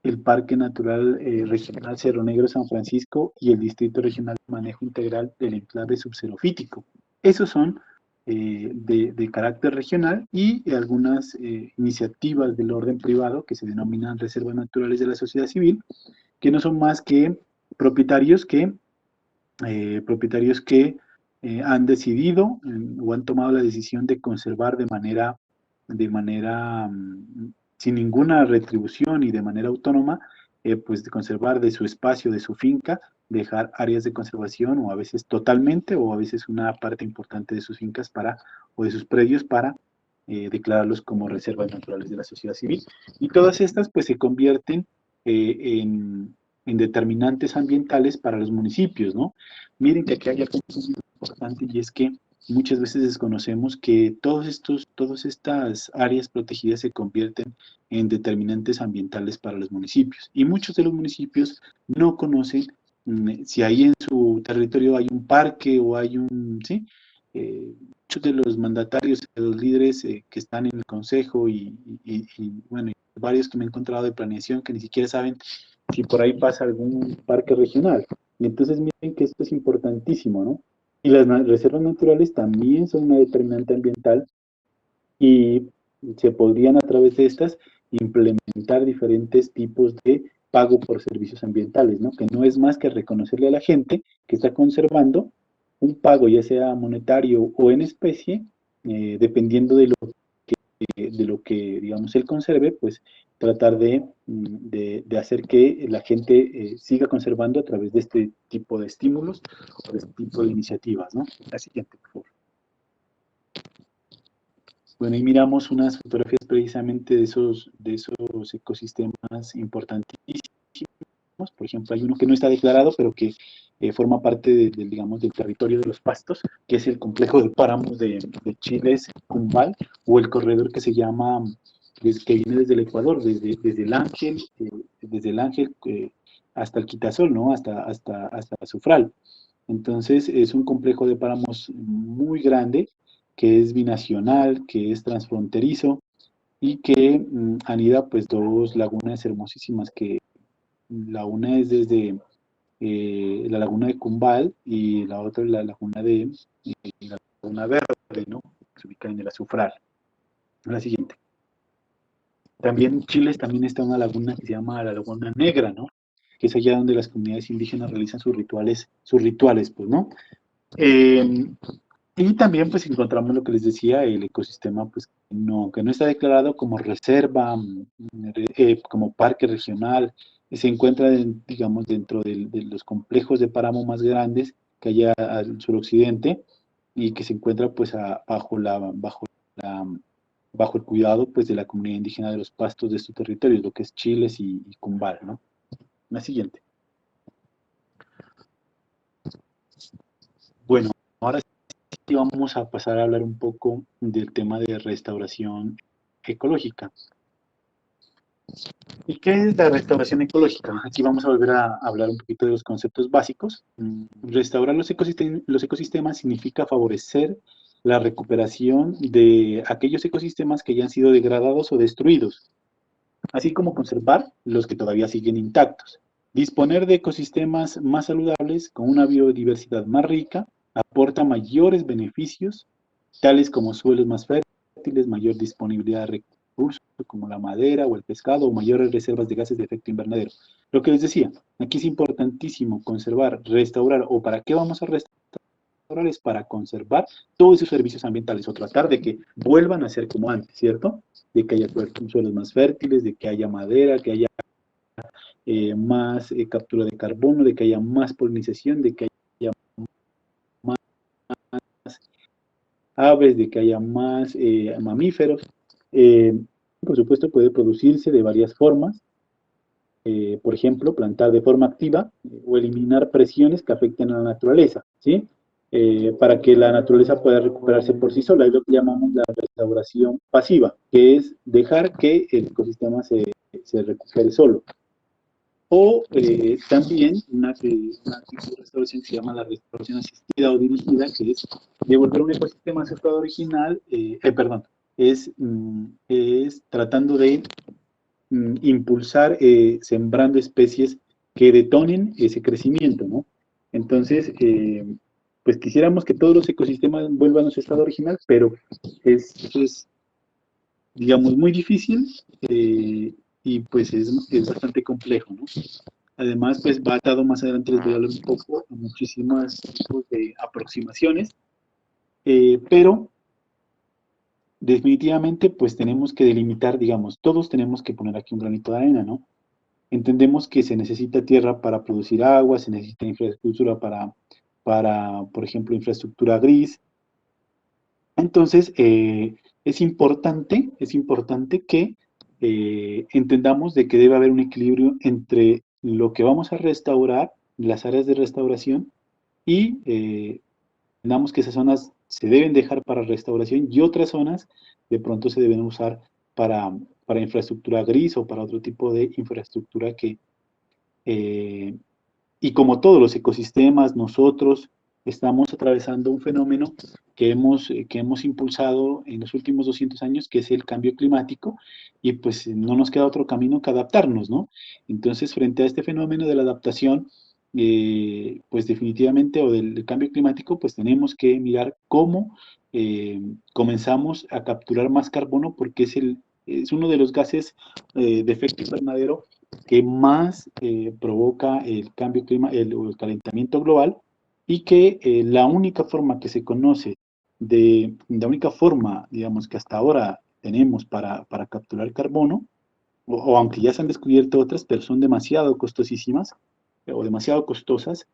el Parque Natural Regional Cerro Negro San Francisco y el Distrito Regional de Manejo Integral del Enclave Subxerofítico. Esos son de carácter regional y algunas iniciativas del orden privado que se denominan reservas naturales de la sociedad civil, que no son más que propietarios que han decidido o han tomado la decisión de conservar de manera sin ninguna retribución y de manera autónoma, pues de conservar de su espacio, de su finca, dejar áreas de conservación o a veces totalmente o a veces una parte importante de sus fincas o de sus predios para declararlos como reservas naturales de la sociedad civil. Y todas estas pues se convierten en determinantes ambientales para los municipios, ¿no? Miren que aquí hay algo muy importante y es que muchas veces desconocemos que todas estas áreas protegidas se convierten en determinantes ambientales para los municipios. Y muchos de los municipios no conocen si ahí en su territorio hay un parque o hay ¿sí? Muchos de los mandatarios, de los líderes que están en el consejo bueno, y varios que me he encontrado de planeación que ni siquiera saben si por ahí pasa algún parque regional. Y entonces miren que esto es importantísimo, ¿no? Y las reservas naturales también son una determinante ambiental y se podrían a través de estas implementar diferentes tipos de pago por servicios ambientales, ¿no? Que no es más que reconocerle a la gente que está conservando un pago, ya sea monetario o en especie, dependiendo de lo que, digamos, él conserve, pues tratar de hacer que la gente siga conservando a través de este tipo de estímulos o de este tipo de iniciativas, ¿no? La siguiente, por favor. Bueno, ahí miramos unas fotografías precisamente de esos ecosistemas importantísimos. Por ejemplo, hay uno que no está declarado, pero que forma parte digamos, del territorio de los pastos, que es el complejo de páramos de Chiles, Cumbal, o el corredor que se llama, que viene desde el Ecuador, desde el Ángel hasta el Quitasol, ¿no? Hasta Sufral. Entonces, es un complejo de páramos muy grande, que es binacional, que es transfronterizo, y que anida pues dos lagunas hermosísimas que la una es desde la laguna de Cumbal y la otra es la laguna la laguna Verde, ¿no? Que se ubica en el Azufral. La siguiente. También en Chile también está una laguna que se llama la Laguna Negra, ¿no? Que es allá donde las comunidades indígenas realizan sus rituales, pues, ¿no? Y también pues encontramos lo que les decía, el ecosistema pues que no está declarado como reserva, como parque regional, se encuentra digamos dentro de los complejos de páramo más grandes que hay al suroccidente y que se encuentra pues bajo el cuidado pues de la comunidad indígena de los pastos de estos territorios, lo que es Chiles y Cumbal, ¿no? La siguiente. Bueno, ahora y vamos a pasar a hablar un poco del tema de restauración ecológica. ¿Y qué es la restauración ecológica? Aquí vamos a volver a hablar un poquito de los conceptos básicos. Restaurar los ecosistemas significa favorecer la recuperación de aquellos ecosistemas que ya han sido degradados o destruidos, así como conservar los que todavía siguen intactos. Disponer de ecosistemas más saludables, con una biodiversidad más rica, aporta mayores beneficios, tales como suelos más fértiles, mayor disponibilidad de recursos como la madera o el pescado, o mayores reservas de gases de efecto invernadero. Lo que les decía, aquí es importantísimo conservar, restaurar, o para qué vamos a restaurar, es para conservar todos esos servicios ambientales, o tratar de que vuelvan a ser como antes, ¿cierto? De que haya suelos más fértiles, de que haya madera, que haya más captura de carbono, de que haya más polinización, de que haya más aves, de que haya más mamíferos. Por supuesto, puede producirse de varias formas. Por ejemplo, plantar de forma activa o eliminar presiones que afecten a la naturaleza, ¿sí? Para que la naturaleza pueda recuperarse por sí sola. Es lo que llamamos la restauración pasiva, que es dejar que el ecosistema se recupere solo. O también una tipo de restauración que se llama la restauración asistida o dirigida, que es devolver un ecosistema a su estado original, es tratando de impulsar, sembrando especies que detonen ese crecimiento, ¿no? Entonces, pues quisiéramos que todos los ecosistemas vuelvan a su estado original, pero es digamos, muy difícil y pues es bastante complejo, ¿no? Además, pues va atado más adelante, les voy a hablar un poco, a muchísimas tipos de aproximaciones, pero definitivamente pues tenemos que delimitar, digamos, todos tenemos que poner aquí un granito de arena, ¿no? Entendemos que se necesita tierra para producir agua, se necesita infraestructura por ejemplo, infraestructura gris. Entonces, es importante que entendamos de que debe haber un equilibrio entre lo que vamos a restaurar, las áreas de restauración, y entendamos que esas zonas se deben dejar para restauración y otras zonas de pronto se deben usar para infraestructura gris o para otro tipo de infraestructura eh, y como todos los ecosistemas, nosotros estamos atravesando un fenómeno que hemos impulsado en los últimos 200 años, que es el cambio climático, y pues no nos queda otro camino que adaptarnos, ¿no? Entonces, frente a este fenómeno de la adaptación, pues definitivamente, o del cambio climático, pues tenemos que mirar cómo comenzamos a capturar más carbono, porque es uno de los gases de efecto invernadero que más provoca el cambio o el calentamiento global, y que la única forma que se conoce, la única forma, digamos, que hasta ahora tenemos para capturar carbono, o aunque ya se han descubierto otras, pero son demasiado costosísimas o demasiado costosas,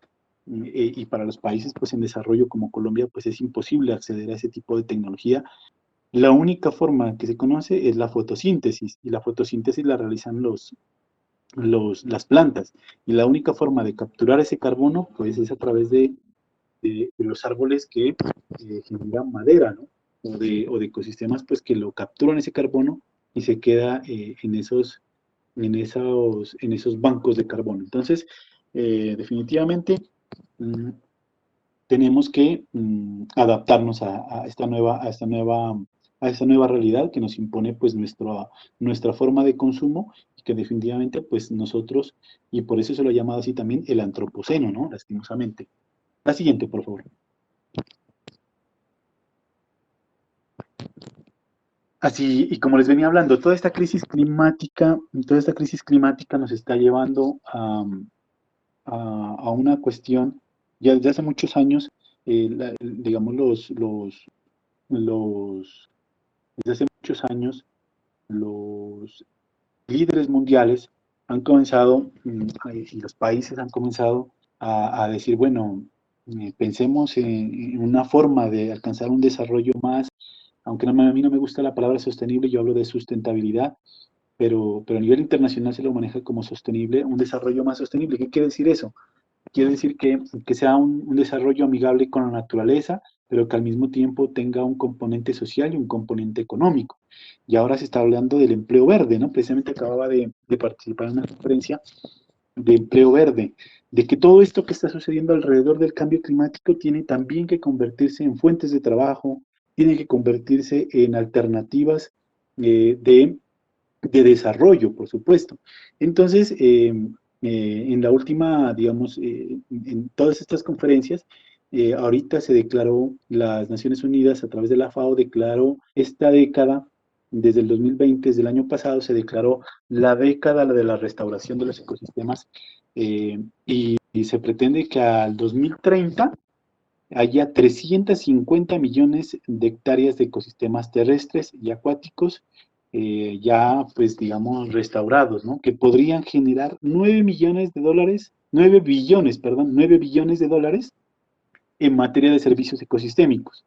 y para los países pues en desarrollo como Colombia pues es imposible acceder a ese tipo de tecnología. La única forma que se conoce es la fotosíntesis, y la fotosíntesis la realizan las plantas, y la única forma de capturar ese carbono pues es a través de los árboles que generan madera, ¿no? O de ecosistemas pues que lo capturan ese carbono y se queda en esos bancos de carbono. Entonces, definitivamente tenemos que adaptarnos a esta nueva realidad que nos impone pues nuestra forma de consumo, y que definitivamente pues nosotros, y por eso se lo ha llamado así también el antropoceno, ¿no? Lastimosamente. La siguiente, por favor. Así, y como les venía hablando, toda esta crisis climática nos está llevando a una cuestión, ya desde hace muchos años, digamos, desde hace muchos años, los líderes mundiales han comenzado, y los países han comenzado a decir, bueno, pensemos en una forma de alcanzar un desarrollo más, aunque a mí no me gusta la palabra sostenible, yo hablo de sustentabilidad, pero a nivel internacional se lo maneja como sostenible, un desarrollo más sostenible. ¿Qué quiere decir eso? Quiere decir que sea un desarrollo amigable con la naturaleza, pero que al mismo tiempo tenga un componente social y un componente económico. Y ahora se está hablando del empleo verde, ¿no? Precisamente acababa de participar en una conferencia de empleo verde, de que todo esto que está sucediendo alrededor del cambio climático tiene también que convertirse en fuentes de trabajo, tiene que convertirse en alternativas de desarrollo, por supuesto. Entonces, en la última, digamos, en todas estas conferencias, ahorita se declaró, las Naciones Unidas a través de la FAO declaró esta década, desde el 2020, desde el año pasado, se declaró la década de la restauración de los ecosistemas, y se pretende que al 2030 haya 350 millones de hectáreas de ecosistemas terrestres y acuáticos, ya, pues, digamos, restaurados, ¿no? Que podrían generar 9 millones de dólares, 9 billones, perdón, 9 billones de dólares en materia de servicios ecosistémicos.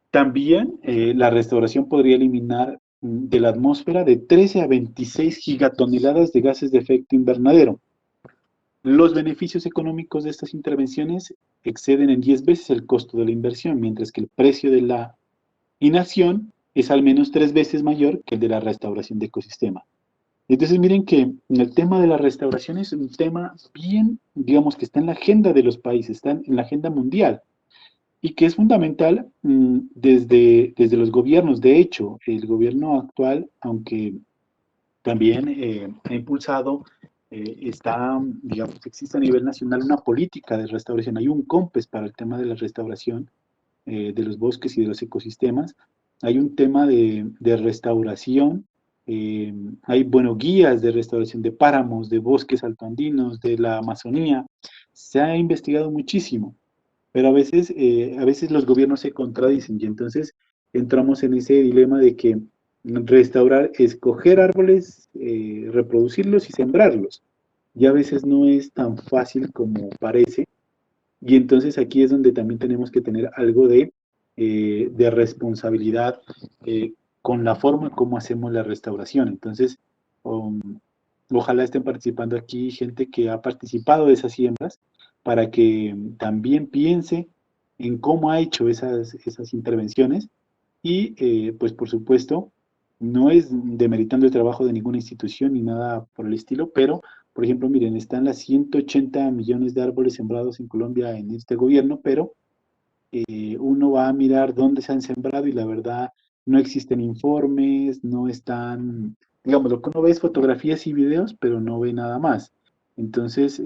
También la restauración podría eliminar de la atmósfera de 13 a 26 gigatoneladas de gases de efecto invernadero. Los beneficios económicos de estas intervenciones exceden en 10 veces el costo de la inversión, mientras que el precio de la inacción es al menos 3 veces mayor que el de la restauración de ecosistemas. Entonces miren que el tema de la restauración es un tema bien, digamos, que está en la agenda de los países, está en la agenda mundial, y que es fundamental desde los gobiernos. De hecho, el gobierno actual, aunque también ha impulsado, digamos, existe a nivel nacional una política de restauración. Hay un COMPES para el tema de la restauración de los bosques y de los ecosistemas. Hay un tema de restauración. Hay, bueno, guías de restauración de páramos, de bosques altoandinos, de la Amazonía. Se ha investigado muchísimo, pero a veces los gobiernos se contradicen, y entonces entramos en ese dilema de que restaurar es coger árboles, reproducirlos y sembrarlos. Y a veces no es tan fácil como parece, y entonces aquí es donde también tenemos que tener algo de responsabilidad con la forma como hacemos la restauración. Entonces, um, ojalá estén participando aquí gente que ha participado de esas siembras, para que también piense en cómo ha hecho esas intervenciones, y pues por supuesto no es demeritando el trabajo de ninguna institución ni nada por el estilo, pero por ejemplo, miren, están las 180 millones de árboles sembrados en Colombia en este gobierno, pero uno va a mirar dónde se han sembrado y la verdad no existen informes, no están, digamos, lo que uno ve es fotografías y videos, pero no ve nada más. Entonces,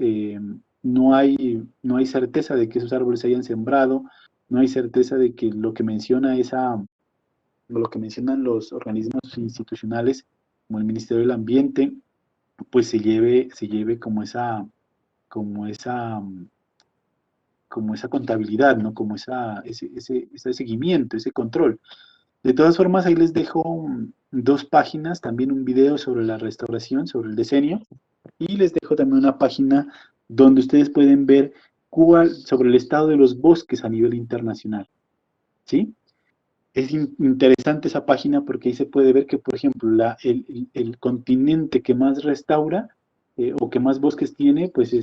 no hay certeza de que esos árboles se hayan sembrado, no hay certeza de que lo que mencionan los organismos institucionales, como el Ministerio del Ambiente, pues se lleve como esa, como esa contabilidad, ¿no? Como ese seguimiento, ese control. De todas formas, ahí les dejo 2 páginas, también un video sobre la restauración, sobre el decenio, y les dejo también una página donde ustedes pueden ver sobre el estado de los bosques a nivel internacional, ¿sí? Es interesante esa página porque ahí se puede ver que, por ejemplo, el continente que más restaura o que más bosques tiene, pues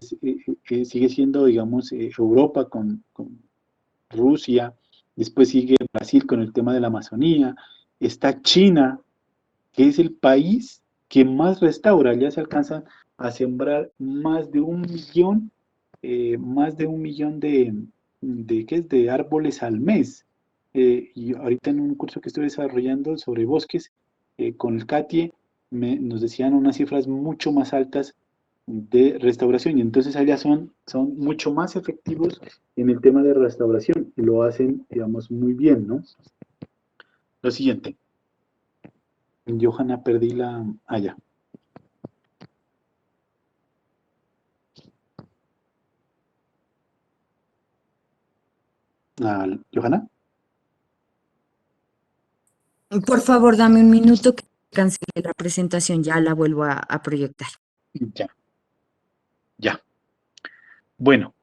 sigue siendo, digamos, Europa con Rusia, después sigue Brasil con el tema de la Amazonía, está China, que es el país que más restaura, ya se alcanza a sembrar más de un millón ¿qué es? De árboles al mes. Y ahorita en un curso que estoy desarrollando sobre bosques, con el CATIE, nos decían unas cifras mucho más altas de restauración, y entonces allá son mucho más efectivos en el tema de restauración, y lo hacen, digamos, muy bien, ¿no? Lo siguiente. Johanna, perdí la... ya. Johanna. Por favor, dame un minuto que cancele la presentación, ya la vuelvo a proyectar. Ya. Ya. Bueno.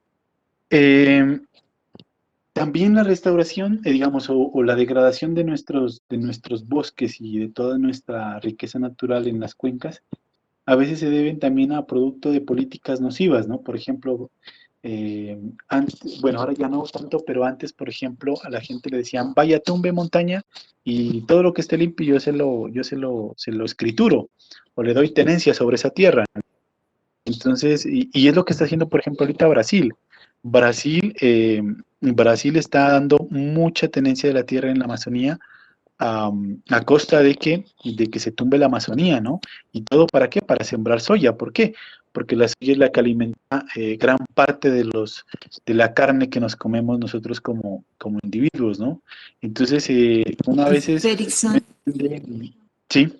También la restauración, digamos, o la degradación de nuestros bosques y de toda nuestra riqueza natural en las cuencas, a veces se deben también a producto de políticas nocivas, ¿no? Por ejemplo, bueno, ahora ya no tanto, pero antes, por ejemplo, a la gente le decían, vaya, tumbe montaña y todo lo que esté limpio yo se lo escrituro o le doy tenencia sobre esa tierra. Entonces, y es lo que está haciendo, por ejemplo, ahorita Brasil. Brasil está dando mucha tenencia de la tierra en la Amazonía a costa de que se tumbe la Amazonía, ¿no? ¿Y todo para qué? Para sembrar soya. ¿Por qué? Porque la soya es la que alimenta gran parte de la carne que nos comemos nosotros como individuos, ¿no? Entonces, una vez Félixon, sí,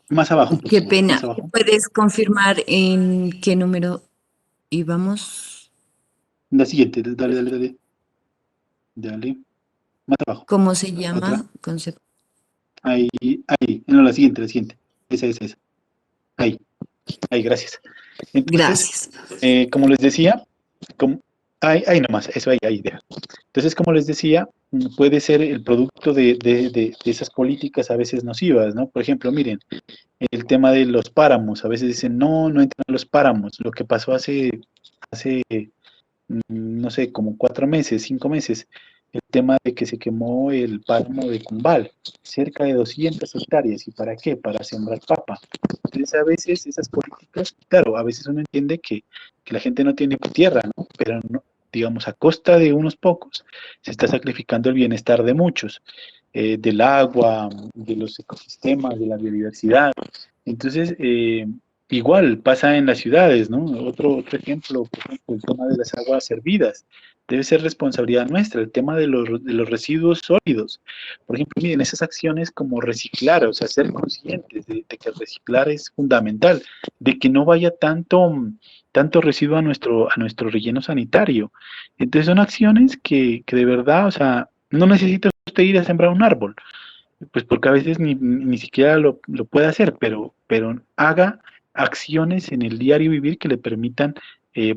más abajo, por qué favor, pena. más abajo. ¿Puedes confirmar en qué número íbamos? La siguiente, dale, dale, dale. Dale. Más abajo. ¿Cómo se Otra. llama? Ahí, ahí. No, la siguiente, la siguiente. Esa. Ahí, ahí, gracias. Entonces, Gracias. como les decía, ahí nomás, eso ahí, deja. Entonces, como les decía, puede ser el producto de esas políticas a veces nocivas, ¿no? Por ejemplo, miren, el tema de los páramos, a veces dicen, no entran los páramos. Lo que pasó hace no sé, como 4 meses, 5 meses, el tema de que se quemó el páramo de Cumbal, cerca de 200 hectáreas. ¿Y para qué? Para sembrar papa. Entonces, a veces esas políticas, claro, a veces uno entiende que la gente no tiene tierra, ¿no? Pero, no, digamos, a costa de unos pocos, se está sacrificando el bienestar de muchos, del agua, de los ecosistemas, de la biodiversidad. Entonces, igual pasa en las ciudades, ¿no? Otro ejemplo, por ejemplo, el tema de las aguas hervidas. Debe ser responsabilidad nuestra, el tema de los residuos sólidos. Por ejemplo, miren, esas acciones como reciclar, o sea, ser conscientes de que reciclar es fundamental, de que no vaya tanto residuo a nuestro relleno sanitario. Entonces son acciones que de verdad, o sea, no necesita usted ir a sembrar un árbol, pues porque a veces ni siquiera lo puede hacer, pero haga acciones en el diario vivir que le permitan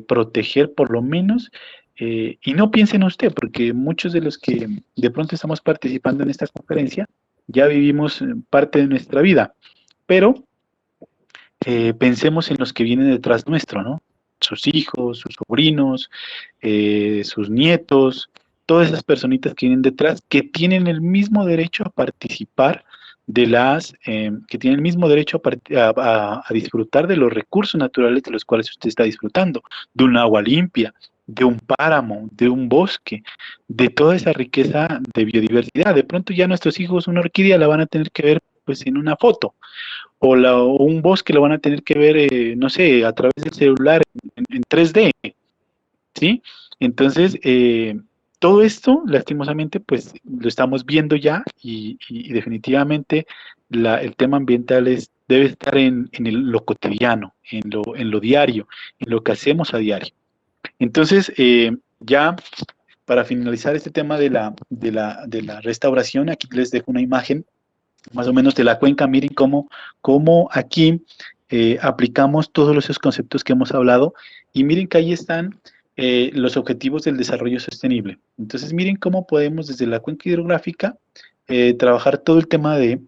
proteger por lo menos, y no piensen en usted, porque muchos de los que de pronto estamos participando en esta conferencia ya vivimos parte de nuestra vida, pero pensemos en los que vienen detrás nuestro, ¿no? Sus hijos, sus sobrinos, sus nietos, todas esas personitas que vienen detrás, que tienen el mismo derecho a participar que tienen el mismo derecho a disfrutar de los recursos naturales de los cuales usted está disfrutando, de un agua limpia, de un páramo, de un bosque, de toda esa riqueza de biodiversidad. De pronto ya nuestros hijos una orquídea la van a tener que ver pues en una foto, o un bosque lo van a tener que ver, no sé, a través del celular en 3D, ¿sí? Entonces, todo esto, lastimosamente, pues lo estamos viendo ya, y definitivamente el tema ambiental debe estar en lo cotidiano, en lo diario, en lo que hacemos a diario. Entonces, Ya para finalizar este tema de la restauración, aquí les dejo una imagen más o menos de la cuenca. Miren cómo aquí aplicamos todos esos conceptos que hemos hablado, y miren que ahí están los objetivos del desarrollo sostenible. Entonces miren cómo podemos desde la cuenca hidrográfica trabajar todo el tema de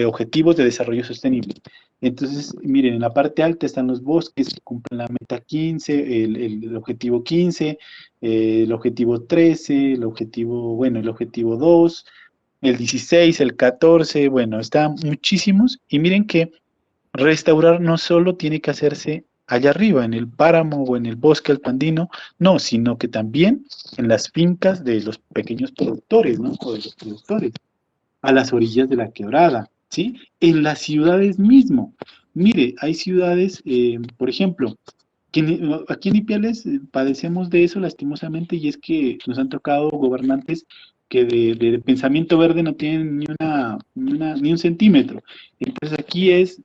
objetivos de desarrollo sostenible. Entonces, miren, en la parte alta están los bosques que cumplen la meta 15, el objetivo 15, el objetivo 13, el objetivo 2, el 16, el 14, bueno, están muchísimos. Y miren que restaurar no solo tiene que hacerse allá arriba, en el páramo o en el bosque alpandino, no, sino que también en las fincas de los pequeños productores, ¿no? O de los productores, a las orillas de la quebrada, ¿sí? En las ciudades mismo. Mire, hay ciudades, por ejemplo, aquí en Ipiales padecemos de eso lastimosamente, y es que nos han tocado gobernantes que de pensamiento verde no tienen ni un centímetro. Entonces aquí es,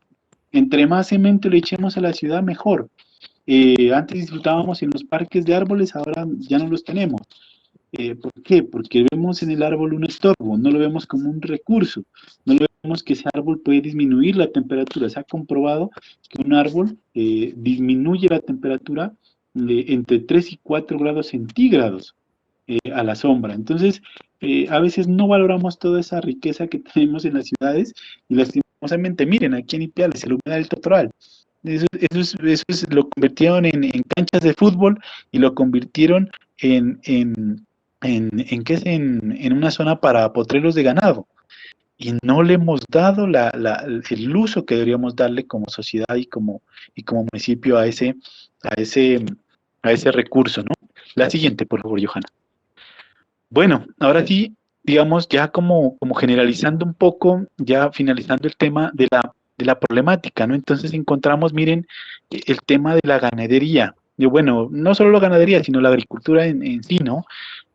entre más cemento le echemos a la ciudad, mejor. Antes disfrutábamos en los parques de árboles, ahora ya no los tenemos. ¿Por qué? Porque vemos en el árbol un estorbo, no lo vemos como un recurso, no lo vemos que ese árbol puede disminuir la temperatura. Se ha comprobado que un árbol disminuye la temperatura entre 3 y 4 grados centígrados a la sombra. Entonces, a veces no valoramos toda esa riqueza que tenemos en las ciudades, y lastimosamente, miren, aquí en Ipiales, el humedal del Totoral, lo convirtieron en canchas de fútbol, y lo convirtieron ¿qué es? En una zona para potreros de ganado. Y no le hemos dado el uso que deberíamos darle como sociedad y como municipio a ese, a ese recurso, ¿no? La siguiente, por favor, Johanna. Bueno, ahora sí, digamos, ya como generalizando un poco, ya finalizando el tema de la problemática, ¿no? Entonces encontramos, miren, el tema de la ganadería. Y bueno, no solo la ganadería, sino la agricultura en sí, ¿no?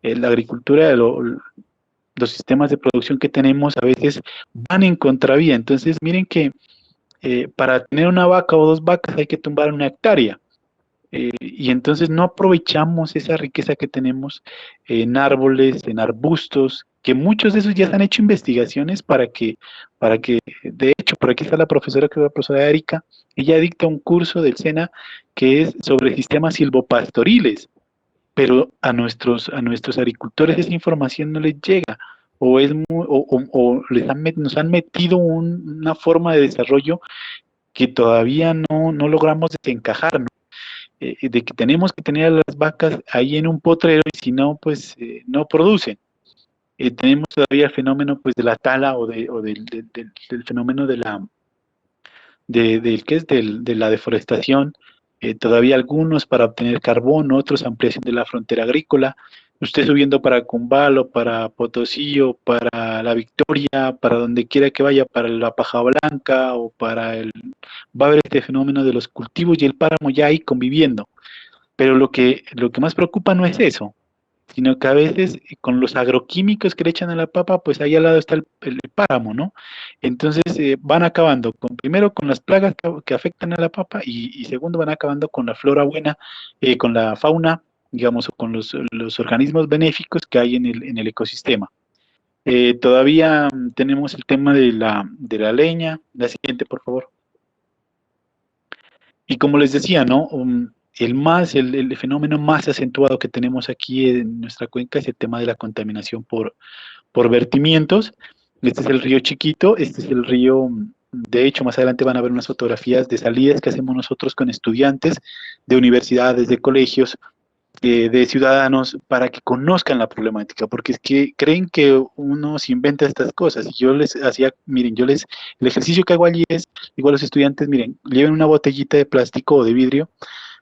La agricultura, los sistemas de producción que tenemos a veces van en contravía. Entonces, miren que para tener una vaca o 2 vacas hay que tumbar una hectárea. Y entonces no aprovechamos esa riqueza que tenemos en árboles, en arbustos, que muchos de esos ya se han hecho investigaciones para que, de hecho, por aquí está la profesora, que es la profesora Erika. Ella dicta un curso del SENA que es sobre sistemas silvopastoriles, pero a nuestros agricultores esa información no les llega, o nos han metido una forma de desarrollo que todavía no logramos desencajar, ¿no? De que tenemos que tener a las vacas ahí en un potrero, y si no, pues no producen. Tenemos todavía el fenómeno, pues, de la tala, del fenómeno ¿qué es? De la deforestación. Todavía algunos para obtener carbón, otros ampliación de la frontera agrícola. Usted subiendo para Cumbal o para Potosí o para La Victoria, para donde quiera que vaya, para la paja blanca o va a haber este fenómeno de los cultivos y el páramo ya ahí conviviendo. Pero lo que más preocupa no es eso, sino que a veces con los agroquímicos que le echan a la papa, pues ahí al lado está el páramo, ¿no? Entonces van acabando primero con las plagas que afectan a la papa, y segundo van acabando con la flora buena, con la fauna, digamos, o con los organismos benéficos que hay en el ecosistema. Todavía tenemos el tema de la leña. La siguiente, por favor. Y como les decía, ¿no? El fenómeno más acentuado que tenemos aquí en nuestra cuenca es el tema de la contaminación por vertimientos. Este es el río Chiquito, este es el río, de hecho, más adelante van a ver unas fotografías de salidas que hacemos nosotros con estudiantes de universidades, de colegios, de ciudadanos, para que conozcan la problemática, porque es que creen que uno se inventa estas cosas. Y yo les hacía, miren, el ejercicio que hago allí es, igual los estudiantes, miren, lleven una botellita de plástico o de vidrio,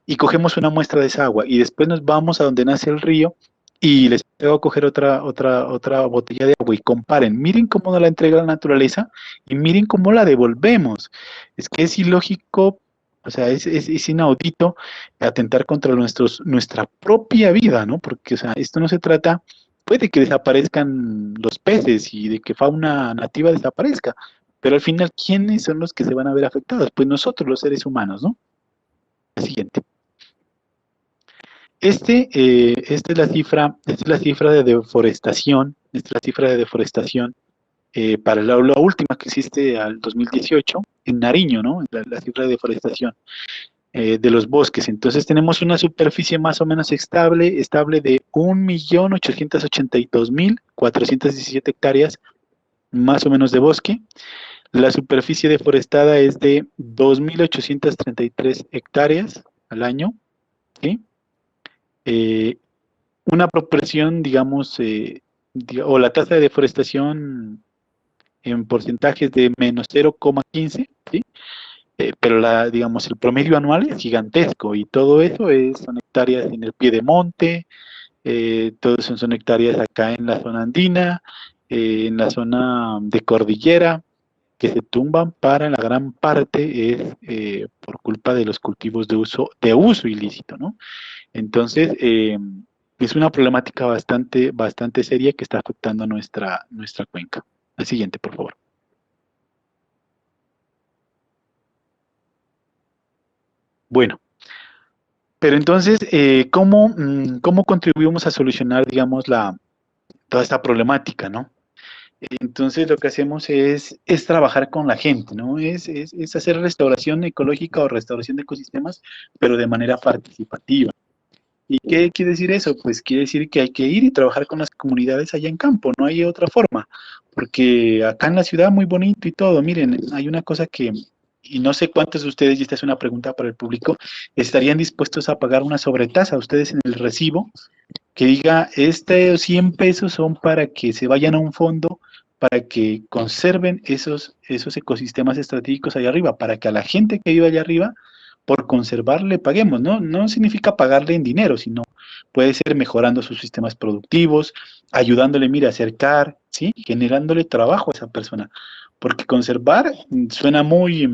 y cogemos una muestra de esa agua, y después nos vamos a donde nace el río, y les hago coger otra botella de agua, y comparen, miren cómo nos la entrega la naturaleza, y miren cómo la devolvemos. Es que es ilógico, o sea, es inaudito atentar contra nuestra propia vida, ¿no? Porque, o sea, esto no se trata, puede que desaparezcan los peces y de que fauna nativa desaparezca, pero al final, ¿quiénes son los que se van a ver afectados? Pues nosotros, los seres humanos, ¿no? Siguiente. Esta es la cifra de deforestación, esta es la cifra de deforestación para la última que existe al 2018 en Nariño, ¿no? La cifra de deforestación de los bosques. Entonces tenemos una superficie más o menos estable de 1.882.417 hectáreas más o menos de bosque. La superficie deforestada es de 2.833 hectáreas al año, ¿sí? Eh, una proporción, digamos, o la tasa de deforestación en porcentajes de menos 0,15, ¿sí? Pero digamos, el promedio anual es gigantesco y todo eso son hectáreas en el pie de monte, todos son hectáreas acá en la zona andina, en la zona de cordillera, que se tumban para la gran parte es por culpa de los cultivos de uso ilícito, ¿no? Entonces, es una problemática bastante seria que está afectando a nuestra cuenca. La siguiente, por favor. Bueno, pero entonces, ¿cómo contribuimos a solucionar, digamos, toda esta problemática, ¿no? Entonces, lo que hacemos es trabajar con la gente, ¿no? Es hacer restauración ecológica o restauración de ecosistemas, pero de manera participativa. ¿Y qué quiere decir eso? Pues quiere decir que hay que ir y trabajar con las comunidades allá en campo, no hay otra forma, porque acá en la ciudad muy bonito y todo, miren, hay una cosa y no sé cuántos de ustedes, y esta es una pregunta para el público, estarían dispuestos a pagar una sobretasa ustedes en el recibo que diga, 100 pesos son para que se vayan a un fondo, para que conserven esos ecosistemas estratégicos allá arriba, para que a la gente que vive allá arriba, por conservar le paguemos, ¿no? No significa pagarle en dinero, sino puede ser mejorando sus sistemas productivos, ayudándole, mira, a acercar, ¿sí? Generándole trabajo a esa persona. Porque conservar suena muy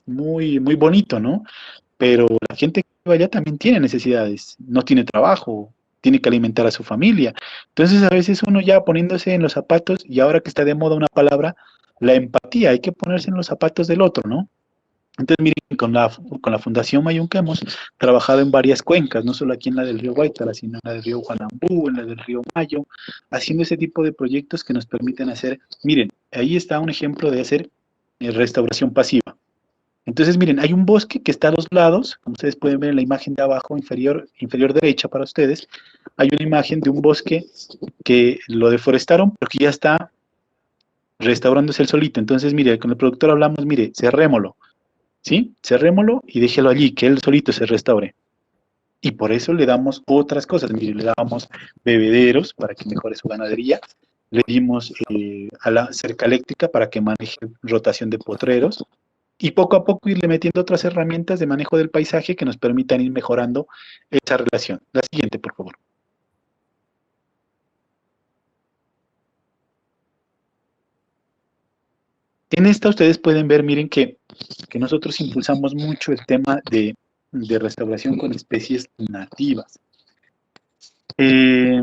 bonito, ¿no? Pero la gente que vive allá también tiene necesidades, no tiene trabajo, tiene que alimentar a su familia. Entonces a veces uno ya poniéndose en los zapatos, y ahora que está de moda una palabra, la empatía, hay que ponerse en los zapatos del otro, ¿no? Entonces miren, con la Fundación Mayunca hemos trabajado en varias cuencas, no solo aquí en la del río Guaitara, sino en la del río Juanambú, en la del río Mayo, haciendo ese tipo de proyectos que nos permiten hacer, miren, ahí está un ejemplo de hacer restauración pasiva. Entonces, miren, hay un bosque que está a los lados, como ustedes pueden ver en la imagen de abajo, inferior derecha para ustedes, hay una imagen de un bosque que lo deforestaron, pero que ya está restaurándose el solito. Entonces, mire, con el productor hablamos, mire, cerrémoslo, ¿sí? Cerrémoslo y déjelo allí, que él solito se restaure. Y por eso le damos otras cosas, mire, le damos bebederos para que mejore su ganadería, le dimos a la cerca eléctrica para que maneje rotación de potreros, y poco a poco irle metiendo otras herramientas de manejo del paisaje que nos permitan ir mejorando esa relación. La siguiente, por favor. En esta ustedes pueden ver, miren que nosotros impulsamos mucho el tema de restauración con especies nativas. Y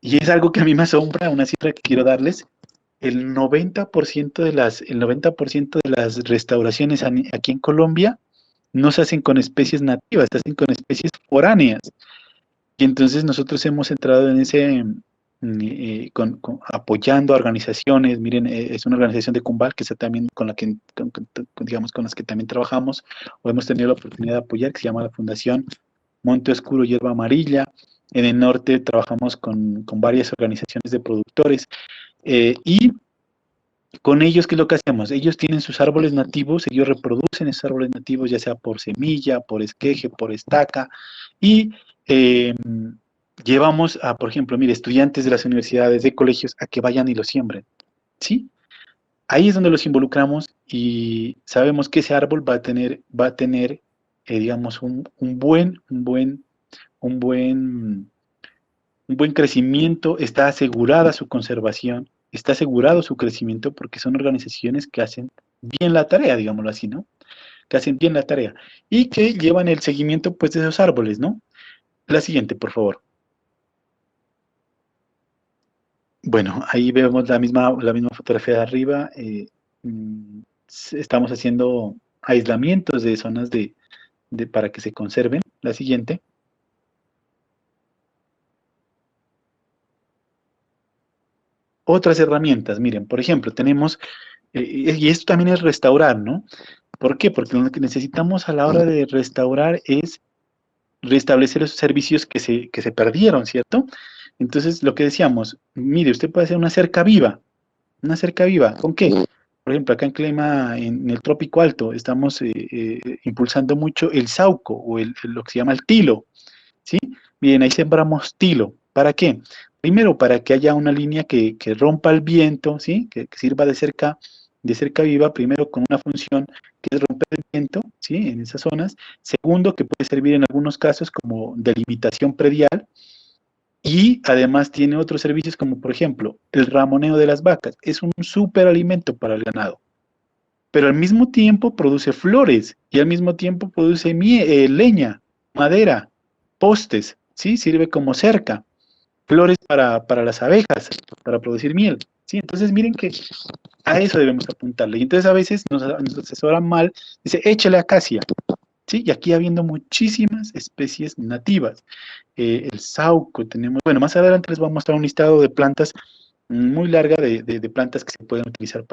es algo que a mí me asombra, una cifra que quiero darles. El 90% de las restauraciones aquí en Colombia no se hacen con especies nativas, se hacen con especies foráneas. Y entonces nosotros hemos entrado en apoyando a organizaciones, miren, es una organización de Cumbal que está también digamos, con las que también trabajamos, o hemos tenido la oportunidad de apoyar, que se llama la Fundación Monte Oscuro Hierba Amarilla. En el norte trabajamos con varias organizaciones de productores, y con ellos, ¿qué es lo que hacemos? Ellos tienen sus árboles nativos, ellos reproducen esos árboles nativos, ya sea por semilla, por esqueje, por estaca, y llevamos por ejemplo, mire, estudiantes de las universidades, de colegios, a que vayan y lo siembren, ¿sí? Ahí es donde los involucramos y sabemos que ese árbol va a tener digamos, un buen crecimiento, está asegurada su conservación, está asegurado su crecimiento porque son organizaciones que hacen bien la tarea, digámoslo así, ¿no? Que hacen bien la tarea y que llevan el seguimiento, pues, de esos árboles, ¿no? La siguiente, por favor. Bueno, ahí vemos la misma fotografía de arriba. Mm, Estamos haciendo aislamientos de zonas para que se conserven. La siguiente. otras herramientas. Miren, por ejemplo, tenemos, y esto también es restaurar, ¿no? ¿Por qué? Porque lo que necesitamos a la hora de restaurar es restablecer esos servicios que se perdieron, ¿cierto? Entonces, lo que decíamos, mire, usted puede hacer una cerca viva, ¿con qué? Por ejemplo, acá en Clima, en el Trópico Alto, estamos impulsando mucho el sauco o lo que se llama el tilo, ¿sí? Bien, ahí sembramos tilo. ¿Para qué? Primero, para que haya una línea que rompa el viento, ¿sí? Que sirva de cerca viva, primero con una función que es romper el viento, ¿sí? En esas zonas. Segundo, que puede servir en algunos casos como delimitación predial. Y además tiene otros servicios como, por ejemplo, el ramoneo de las vacas. Es un súper alimento para el ganado. Pero al mismo tiempo produce flores y al mismo tiempo produce leña, madera, postes, ¿sí? Sirve como cerca, flores para las abejas, para producir miel, ¿sí? Entonces miren que a eso debemos apuntarle. Y entonces a veces nos asesoran mal, dice, échale acacia, ¿sí? Y aquí habiendo muchísimas especies nativas. El sauco, tenemos, bueno, más adelante les voy a mostrar un listado de plantas muy larga de plantas que se pueden utilizar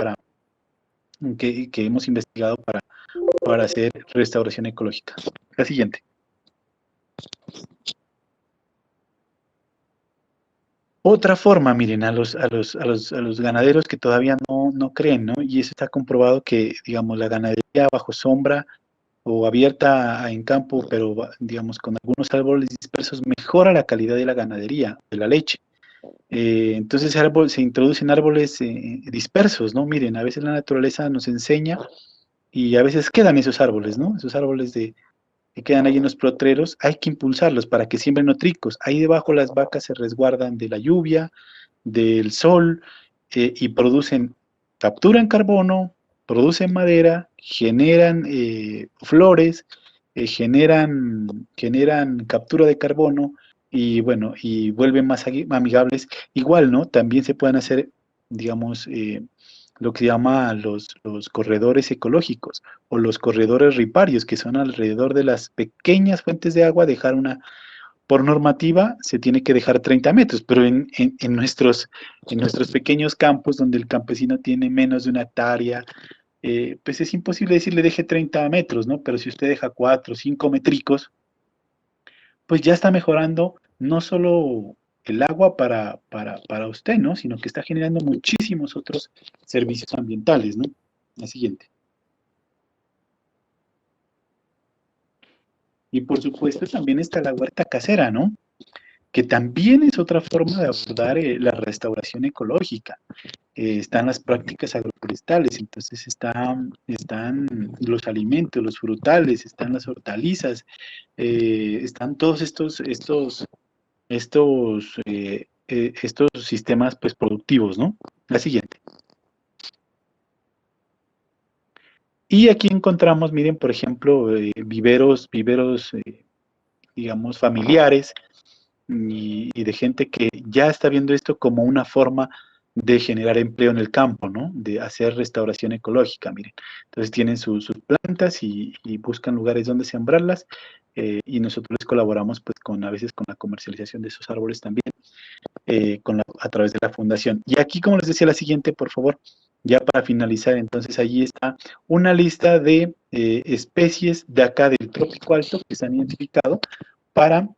que hemos investigado para hacer restauración ecológica. La siguiente. Otra forma, miren, a los ganaderos que todavía no creen, ¿no? Y eso está comprobado que, digamos, la ganadería bajo sombra o abierta en campo, pero, digamos, con algunos árboles dispersos, mejora la calidad de la ganadería, de la leche. Entonces se introducen árboles dispersos, ¿no? Miren, a veces la naturaleza nos enseña y a veces quedan esos árboles, ¿no? Esos árboles que quedan ahí en los potreros, hay que impulsarlos para que siembren nutricos. Ahí debajo las vacas se resguardan de la lluvia, del sol, y capturan carbono, producen madera, generan flores, generan captura de carbono y bueno, y vuelven más amigables. Igual, ¿no? También se pueden hacer, digamos, lo que se llama los corredores ecológicos o los corredores riparios, que son alrededor de las pequeñas fuentes de agua, dejar por normativa se tiene que dejar 30 metros, pero en nuestros pequeños campos, donde el campesino tiene menos de una hectárea, pues es imposible decirle deje 30 metros, ¿no? Pero si usted deja 4 o 5 metricos, pues ya está mejorando no solo el agua para usted, ¿no? Sino que está generando muchísimos otros servicios ambientales, ¿no? La siguiente. Y por supuesto también está la huerta casera, ¿no? Que también es otra forma de abordar la restauración ecológica. Están las prácticas agroforestales, entonces están los alimentos, los frutales, están las hortalizas, están todos estos sistemas pues, productivos, ¿no? La siguiente. Y aquí encontramos, miren, por ejemplo, viveros, digamos, familiares, y de gente que ya está viendo esto como una forma de generar empleo en el campo, ¿no? De hacer restauración ecológica, miren. Entonces tienen sus plantas y buscan lugares donde sembrarlas, y nosotros les colaboramos pues a veces con la comercialización de esos árboles también, a través de la fundación. Y aquí, como les decía, la siguiente, por favor, ya para finalizar, entonces allí está una lista de especies de acá del Trópico Alto que se han identificado para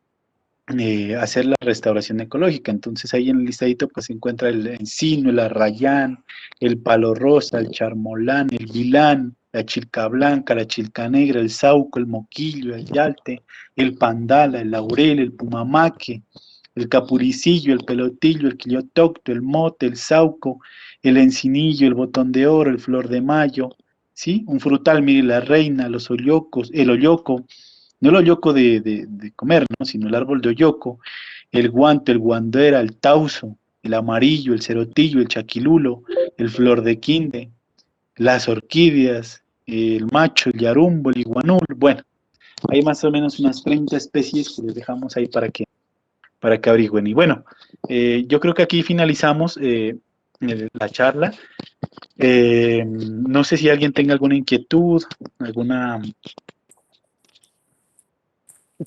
hacer la restauración ecológica. Entonces ahí en el listadito pues se encuentra el encino, el arrayán, el palo rosa, el charmolán, el vilán, la chilca blanca, la chilca negra, el sauco, el moquillo, el yalte, el pandala, el laurel, el pumamaque, el capuricillo, el pelotillo, el quillotocto, el mote, el sauco, el encinillo, el botón de oro, el flor de mayo, ¿sí? Un frutal, mire, la reina, los oyocos, el oyoco, no el oyoco de comer, ¿no? Sino el árbol de oyoco, el guante, el guandera, el tauso, el amarillo, el cerotillo, el chaquilulo, el flor de quinde, las orquídeas, el macho, el yarumbo, el iguanul. Bueno, hay más o menos unas 30 especies que les dejamos ahí para que averigüen. Y bueno, yo creo que aquí finalizamos la charla. No sé si alguien tenga alguna inquietud, alguna...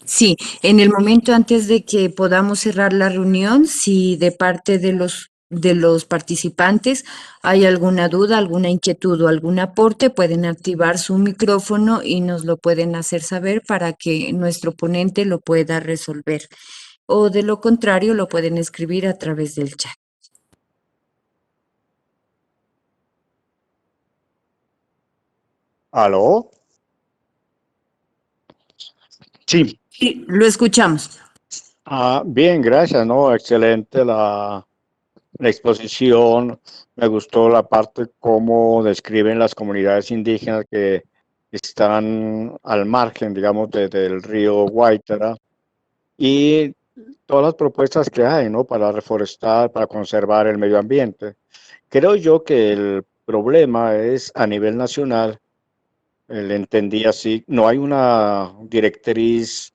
Sí, en el momento antes de que podamos cerrar la reunión, si de parte de los de los participantes. ¿Hay alguna duda, alguna inquietud o algún aporte? Pueden activar su micrófono y nos lo pueden hacer saber para que nuestro ponente lo pueda resolver. O de lo contrario, lo pueden escribir a través del chat. ¿Aló? Sí, Sí, lo escuchamos. Bien, gracias, ¿no? Excelente la exposición. Me gustó la parte cómo describen las comunidades indígenas que están al margen, digamos, del río Guaitara y todas las propuestas que hay, ¿no? Para reforestar, para conservar el medio ambiente. Creo yo que el problema es a nivel nacional, le entendí así, no hay una directriz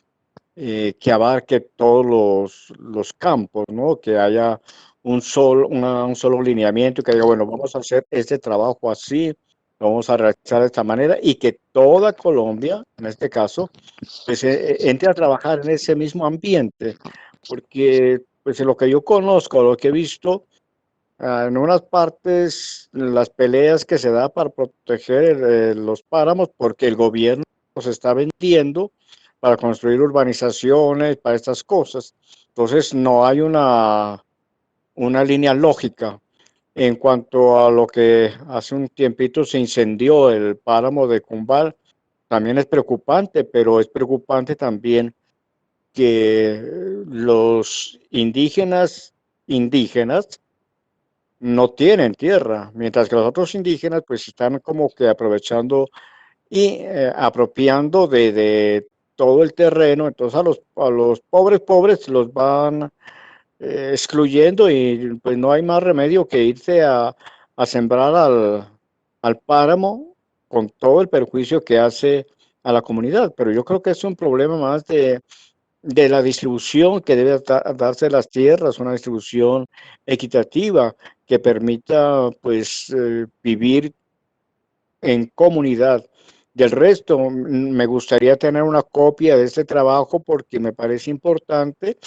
que abarque todos los campos, ¿no? Que haya un solo lineamiento y que diga, bueno, vamos a hacer este trabajo así, lo vamos a realizar de esta manera y que toda Colombia, en este caso, pues entre a trabajar en ese mismo ambiente, porque pues en lo que yo conozco, lo que he visto, en unas partes las peleas que se da para proteger los páramos, porque el gobierno los está vendiendo para construir urbanizaciones, para estas cosas. Entonces no hay una línea lógica. En cuanto a lo que hace un tiempito se incendió el páramo de Cumbal, también es preocupante, pero es preocupante también que los indígenas no tienen tierra, mientras que los otros indígenas pues están como que aprovechando y apropiando de todo el terreno, entonces a los pobres los van excluyendo y pues no hay más remedio que irse a sembrar al páramo con todo el perjuicio que hace a la comunidad, pero yo creo que es un problema más de la distribución que debe darse de las tierras, una distribución equitativa que permita pues vivir en comunidad. Del resto, me gustaría tener una copia de este trabajo porque me parece importante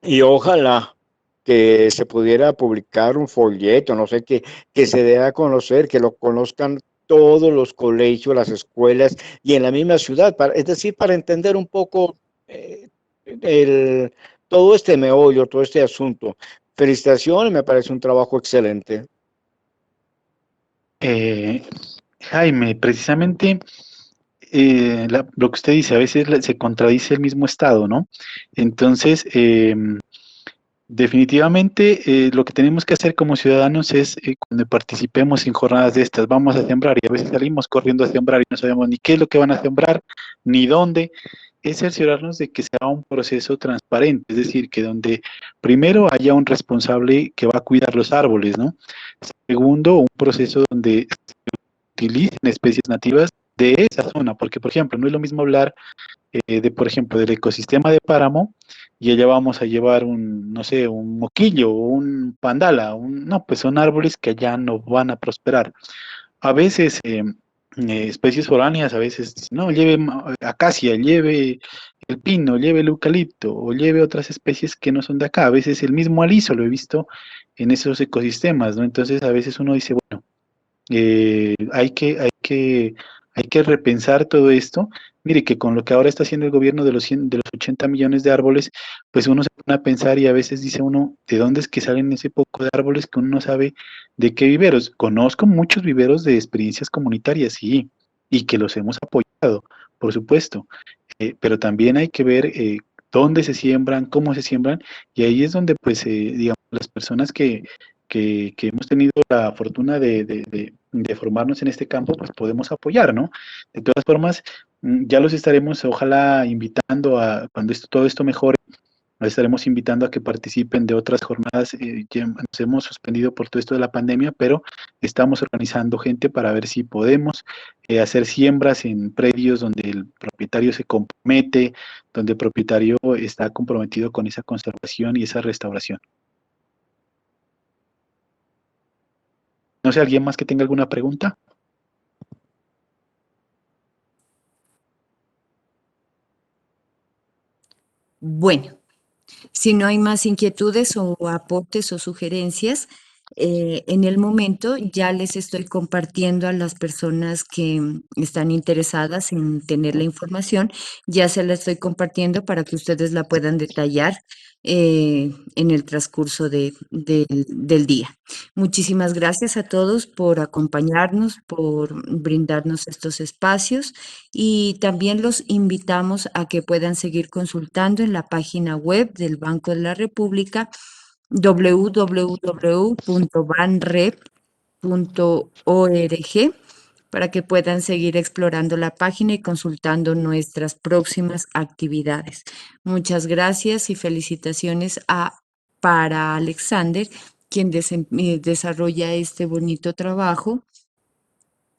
y ojalá que se pudiera publicar un folleto, no sé, que se dé a conocer, que lo conozcan todos los colegios, las escuelas y en la misma ciudad, es decir, para entender un poco el, todo este meollo, todo este asunto. Felicitaciones, me parece un trabajo excelente. eh, Jaime, precisamente lo que usted dice, a veces se contradice el mismo Estado, ¿no? Entonces, definitivamente lo que tenemos que hacer como ciudadanos es cuando participemos en jornadas de estas, vamos a sembrar y a veces salimos corriendo a sembrar y no sabemos ni qué es lo que van a sembrar, ni dónde, es cerciorarnos de que sea un proceso transparente, es decir, que donde primero haya un responsable que va a cuidar los árboles, ¿no? Segundo, un proceso donde utilicen especies nativas de esa zona, porque por ejemplo, no es lo mismo hablar por ejemplo, del ecosistema de páramo y allá vamos a llevar un, no sé, un moquillo o un pandala, no, pues son árboles que allá no van a prosperar. A veces especies foráneas, a veces, no, lleve acacia, lleve el pino, lleve el eucalipto o lleve otras especies que no son de acá. A veces el mismo aliso lo he visto en esos ecosistemas, ¿no? Entonces a veces uno dice, bueno, hay que repensar todo esto. Mire que con lo que ahora está haciendo el gobierno de los 100 de los 80 millones de árboles, pues uno se pone a pensar y a veces dice uno, ¿de dónde es que salen ese poco de árboles que uno no sabe de qué viveros? Conozco muchos viveros de experiencias comunitarias, sí, y que los hemos apoyado, por supuesto, pero también hay que ver dónde se siembran, cómo se siembran, y ahí es donde, pues, digamos, las personas que hemos tenido la fortuna de formarnos en este campo, pues podemos apoyar, ¿no? De todas formas, ya los estaremos, ojalá, invitando a, cuando todo esto mejore, los estaremos invitando a que participen de otras jornadas. Ya nos hemos suspendido por todo esto de la pandemia, pero estamos organizando gente para ver si podemos hacer siembras en predios donde el propietario se compromete, donde el propietario está comprometido con esa conservación y esa restauración. No sé, ¿alguien más que tenga alguna pregunta? Bueno, Si no hay más inquietudes o aportes o sugerencias, en el momento ya les estoy compartiendo a las personas que están interesadas en tener la información, ya se la estoy compartiendo para que ustedes la puedan detallar en el transcurso del día. Muchísimas gracias a todos por acompañarnos, por brindarnos estos espacios y también los invitamos a que puedan seguir consultando en la página web del Banco de la República www.banrep.org para que puedan seguir explorando la página y consultando nuestras próximas actividades. Muchas gracias y felicitaciones para Alexander, quien desarrolla este bonito trabajo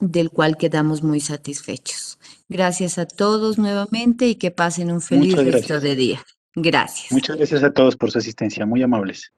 del cual quedamos muy satisfechos. Gracias a todos nuevamente y que pasen un feliz Muchas resto gracias. de día. Gracias. Muchas gracias a todos por su asistencia, muy amables.